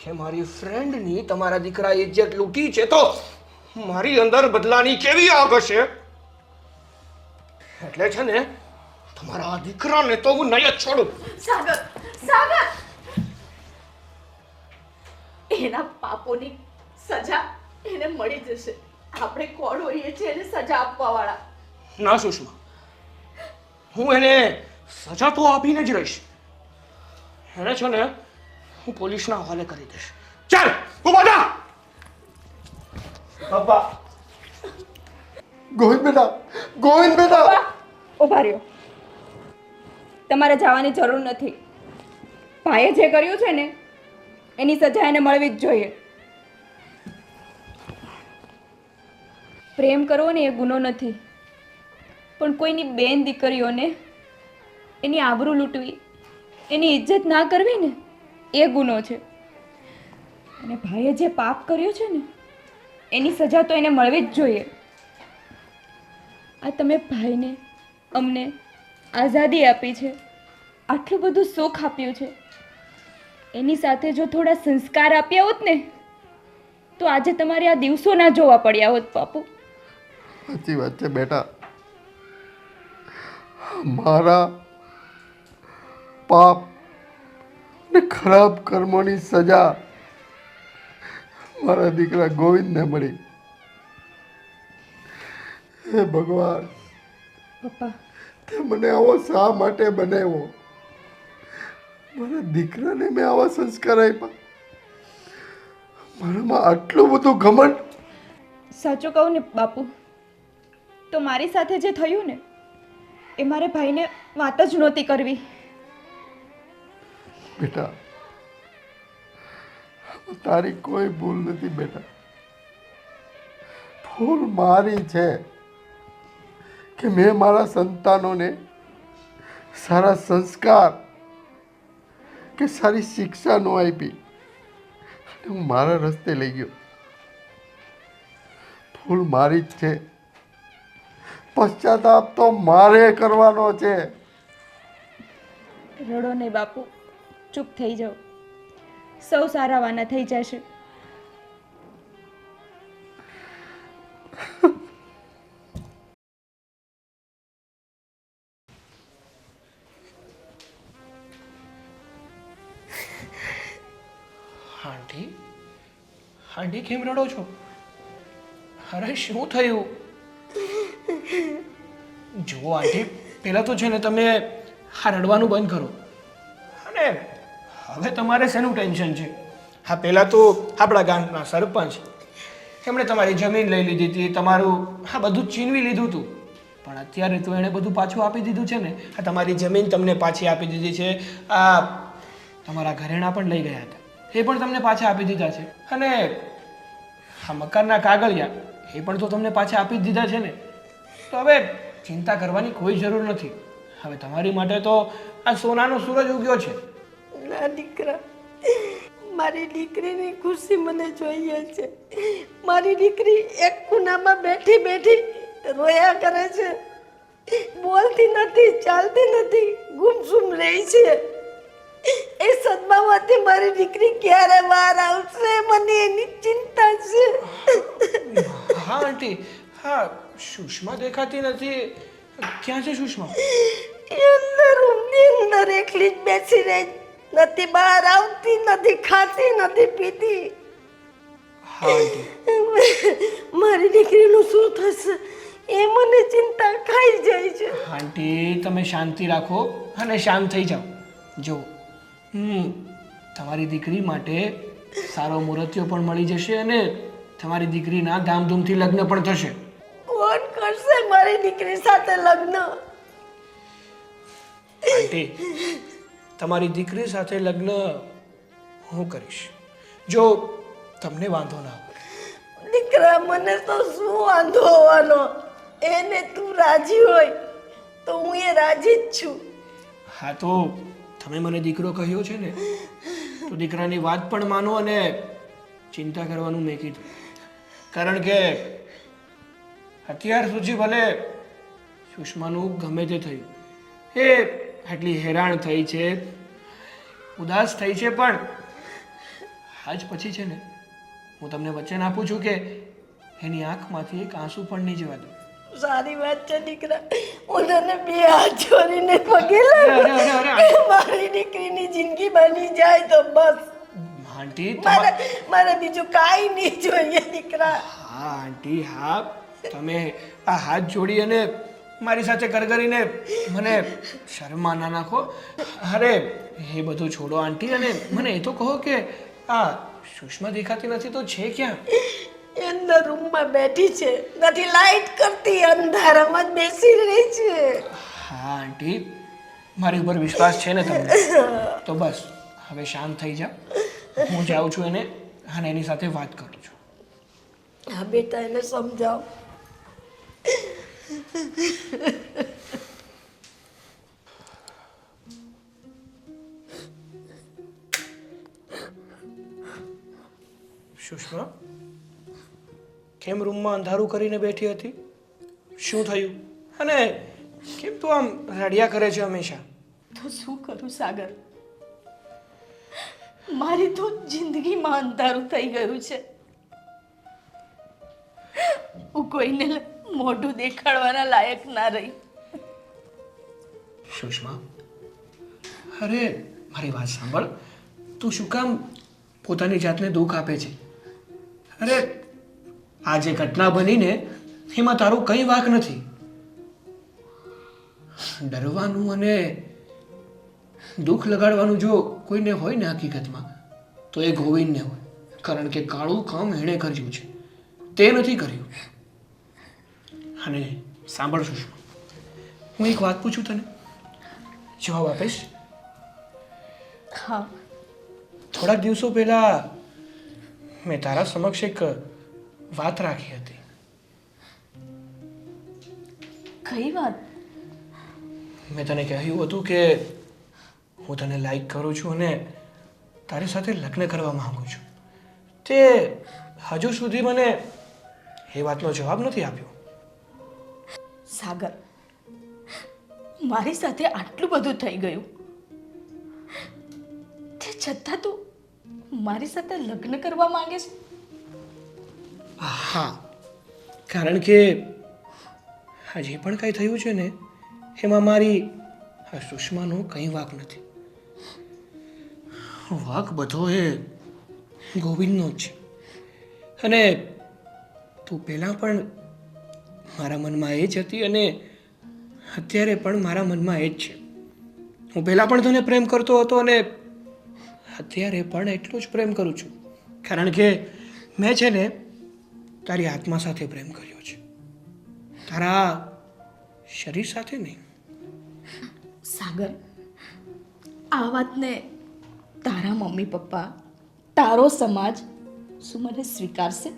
કે મારી ફ્રેન્ડની તમારા દીકરાએ ઇજ્જત લૂંટી છે તો મારી અંદર બદલાની કેવી આગ હશે. એટલે છે ને તમારા દીકરાને તો હું નહીં જ છોડું. સાગર, સાગર, એના પાપોની સજા એને મળી જશે. આપણે કોણ હોઈએ છીએ એને સજા આપવા વાળા? ના સુષ્મા, હું એને સજા તો આપીને જ રહીશ. એને છે ને હું પોલીસના હવાલે કરી દઈશ. ચાલ ઊભા થા. પપ્પા, ગોવિંદ બેટા, ગોવિંદ બેટા. ઉભા રહ્યો. તમારે જવાની જરૂર નથી. ભાઈએ જે કર્યું છે ને એની સજા એને મળવી જ જોઈએ. પ્રેમ કરવો ને એ ગુનો નથી, પણ કોઈની બેન દીકરીઓને એની આબરૂ લૂંટવી, એની ઇજ્જત ના કરવી ને એ ગુનો છે. અને ભાઈએ જે પાપ કર્યું છે ને એની સજા તો એને મળવી જ જોઈએ. આ તમે ભાઈને અમને આઝાદી આપી છે, આટલું બધું સુખ આપ્યું છે, એની સાથે જો થોડા સંસ્કાર આપ્યા હોત ને તો આજે તમારે આ દિવસો ના જોવા પડ્યા હોત બાપુ. સાચી વાત છે બેટા. મારા પાપ ને ખરાબ કર્મોની સજા મારા દીકરા ગોવિંદને મળી. હે ભગવાન, પપ્પા તે મને આવો શા માટે બનાવ્યો? મારા દીકરાને મેં આવા સંસ્કાર આપ્યા, મારામાં આટલું બધું ઘમંડ. સાચું કહું ને બાપુ તો મારી સાથે જે થયું ને એ મારે ભાઈને વાત જ નહોતી કરવી. બેટા, તારી કોઈ ભૂલ નથી બેટા. ભૂલ મારી છે કે મેં મારા સંતાનોને સારા સંસ્કાર કે સારી શિક્ષા ન આપી અને હું મારા રસ્તે લઈ ગયો. ભૂલ મારી જ છે. પશ્ચાતાપ તો મારે કરવાનો છે. રડો નહીં બાપુ, ચૂપ થઈ જાઓ. સૌ સારાવાના થઈ જશે. આંટી, આંટી કેમ રડો છો? અરે શું થયું? જુઓ આંટી, પહેલાં તો છે ને તમે આ રડવાનું બંધ કરો. અને હવે તમારે શેનું ટેન્શન છે? હા, પહેલાં તો આપણા ગામના સરપંચ એમણે તમારી જમીન લઈ લીધી હતી, તમારું હા બધું જ છીનવી લીધું હતું. પણ અત્યારે તો એણે બધું પાછું આપી દીધું છે ને. આ તમારી જમીન તમને પાછી આપી દીધી છે. આ તમારા ઘરેણા પણ લઈ ગયા હતા, એ પણ તમને પાછા આપી દીધા છે. અને આ મકાનના કાગળિયા એ પણ તો તમને પાછા આપી જ દીધા છે ને. તો હવે ચિંતા કરવાની કોઈ જરૂર નથી. હવે તમારી માટે તો આ સોનાનો સૂરજ ઉગ્યો છે. ના દીકરા, મારી દીકરીની ખુશી મને જોઈએ છે. મારી દીકરી એક ખૂણામાં બેઠી બેઠી રોયા કરે છે, બોલતી નથી, ચાલતી નથી, ગુમસુમ રહી છે. એ સદમામાંથી મારી દીકરી ક્યારે બહાર આવશે, મને એની ચિંતા છે. હા આંટી, હા સુષ્મા દેખાતી નથી. ક્યાં છે સુષ્મા? એ અંદર રૂમની અંદર એકલી જ બેસી રહી, નથી બહાર આવતી, નથી ખાતી, નથી પીતી. હા આંટી. મારી દીકરીનું શું થશે એ મને ચિંતા ખાઈ જાય છે. આંટી તમે શાંતિ રાખો અને શાંત થઈ જાઓ. જો તમારી દીકરી માટે સારો મુહૂર્તિયો પણ મળી જશે અને તમારી દીકરીના ધામધૂમથી લગ્ન પણ થશે. કોણ કરશે મારી દીકરી સાથે લગ્ન? આંટી, તમારી દીકરી સાથે લગ્ન હું કરીશ, જો તમને વાંધો ના હોય. દીકરા, મને તો શું વાંધો હોવાનો? એને તું રાજી હોય તો હું એ રાજી જ છું. હા તો તમે મને દીકરો કહ્યો છે ને, તો દીકરાની વાત પણ માનો અને ચિંતા કરવાનું મેં કીધું. કારણ કે અત્યાર સુધી ભલે સુષ્માનું ગમે તે થયું, એ આટલી હેરાન થઈ છે, ઉદાસ થઈ છે, પણ આજ પછી છે ને હું તમને વચન આપું છું કે એની આંખમાંથી એક આંસુ પણ નહીં જવા દઉં. સારી વાત છે દીકરા, હું તને બે હાથ જોડીને પગે અરે, અરે, લાગુ. મારી દીકરીની જિંદગી બની જાય તો બસ. આંટી મારે બીજું કાંઈ નહીં જોઈએ દીકરા. હા આંટી, હા તમે આ હાથ જોડી અને મારી સાથે કરગરીને મને શરમમાં ના નાખો. અરે એ બધું છોડો આંટી, અને મને એ તો કહો કે આ સુષ્મા દેખાતી નથી તો છે ક્યાં? અંદર રૂમમાં બેઠી છે, નથી લાઈટ કરતી, અંધારામાં જ બેસી રહી છે. હા આંટી, મારી ઉપર વિશ્વાસ છે ને તમને? તો બસ હવે શાંત થઈ જાઓ. હું જાઉં છું એને અને એની સાથે વાત કરું છું. હા બેટા, એને સમજાવ. સુષ્મા, કેમ રૂમમાં અંધારું કરીને બેઠી હતી? શું થયું? અને કેમ તું આમ રડ્યા કરે છે હંમેશા? તો શું કરું સાગર, મારી તો જિંદગીમાં અંધારું થઈ ગયું છે. હું કોઈને મોઢું દેખાડવાના લાયક ના રહી. સુષ્મા, અરે મારી વાત સાંભળ. તું શું કામ પોતાની જાતને દુઃખ આપે છે? અરે આ જે ઘટના બનીને એમાં તારું કંઈ વાંક નથી. ડરવાનું અને દુઃખ લગાડવાનું જો કોઈને હોય ને હકીકતમાં તો એ ગોવિંદને હોય. કારણ કે કાળું કામ એણે કર્યું છે, તે નથી કર્યું. અને સાંભળ સુષ્મા, હું એક વાત પૂછું તને, જવાબ આપીશ? હા. થોડાક દિવસો પહેલા મેં તારા સમક્ષ એક વાત રાખી હતી. કઈ વાત? મેં તને કહ્યું હતું કે હું તને લાઈક કરું છું અને તારી સાથે લગ્ન કરવા માંગુ છું. તે હજુ સુધી મને એ વાતનો જવાબ નથી આપ્યો. સાગર, મારી સાથે આટલું બધું થઈ ગયું, તે છતાં તું મારી સાથે લગ્ન કરવા માંગે છે? હા, કારણ કે હજી પણ કંઈ થયું છે ને એમાં મારી સુષ્માનો કંઈ વાંક નથી. વાંક બધો એ ગોવિંદનો જ છે. અને તું પહેલાં પણ મારા મનમાં એ જ હતી અને અત્યારે પણ મારા મનમાં એ જ છે. હું પહેલાં પણ તને પ્રેમ કરતો હતો અને અત્યારે પણ એટલો જ પ્રેમ કરું છું. કારણ કે મેં છે ને તારી આત્મા સાથે પ્રેમ કર્યો છે, તારા શરીર સાથે નહીં. સાગર, આ વાતને તારા મમ્મી પપ્પા, તારો સમાજ શું મને સ્વીકારશે?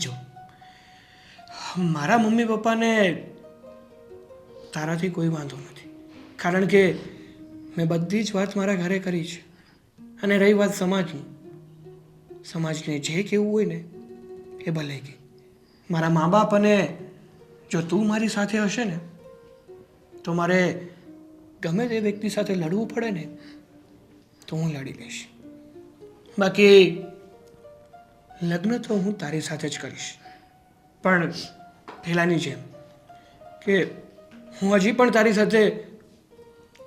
જો મારા મમ્મી પપ્પાને તારાથી કોઈ વાંધો નથી, કારણ કે મેં બધી જ વાત મારા ઘરે કરી છે. અને રહી વાત સમાજની, સમાજને જે કહેવું હોય ને એ ભલે કહે. મારા મા બાપ અને જો તું મારી સાથે હશે ને તો મારે ગમે તે વ્યક્તિ સાથે લડવું પડે ને તો હું લડી લઈશ. બાકી લગ્ન તો હું તારી સાથે જ કરીશ, પણ પહેલાંની જેમ કે હું હજી પણ તારી સાથે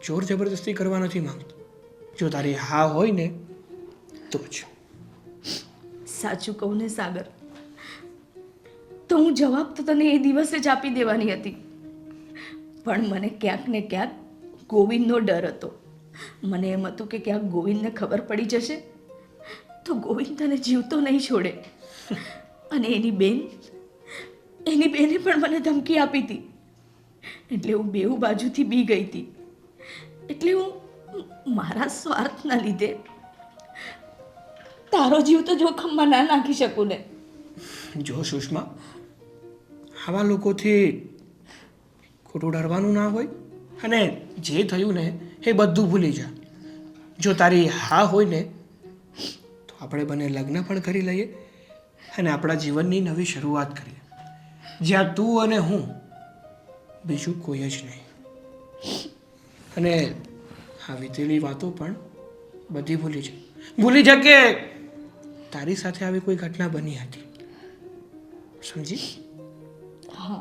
જોર જબરદસ્તી કરવા નથી માંગતો. જો તારી હા હોય ને તો જ. સાચું કહું ને સાગર, તો હું જવાબ તો તને એ દિવસે જ આપી દેવાની હતી, પણ મને ક્યાંક ને ક્યાંક ગોવિંદનો ડર હતો. મને એમ હતું કે ક્યાંક ગોવિંદને ખબર પડી જશે તો ગોવિંદ તને જીવતો નહીં છોડે. અને એની બેને પણ મને ધમકી આપી હતી, એટલે હું બેઉ બાજુથી બી ગઈ હતી. એટલે હું મારા સ્વાર્થના લીધે તારો જીવ તો જોખમમાં ના નાખી શકું ને. જો સુષ્મા, આવા લોકોથી ખોટું ડરવાનું ના હોય, અને જે થયું ને એ બધું ભૂલી જા. જો તારી હા હોય ને તો આપણે બંને લગ્ન પણ કરી લઈએ અને આપણા જીવનની નવી શરૂઆત કરીએ, જ્યાં તું અને હું, બીજું કોઈ જ નહીં. અને આ વીતેલી વાતો પણ બધી ભૂલી જા કે તારી સાથે આવી કોઈ ઘટના બની હતી. સમજી? હા,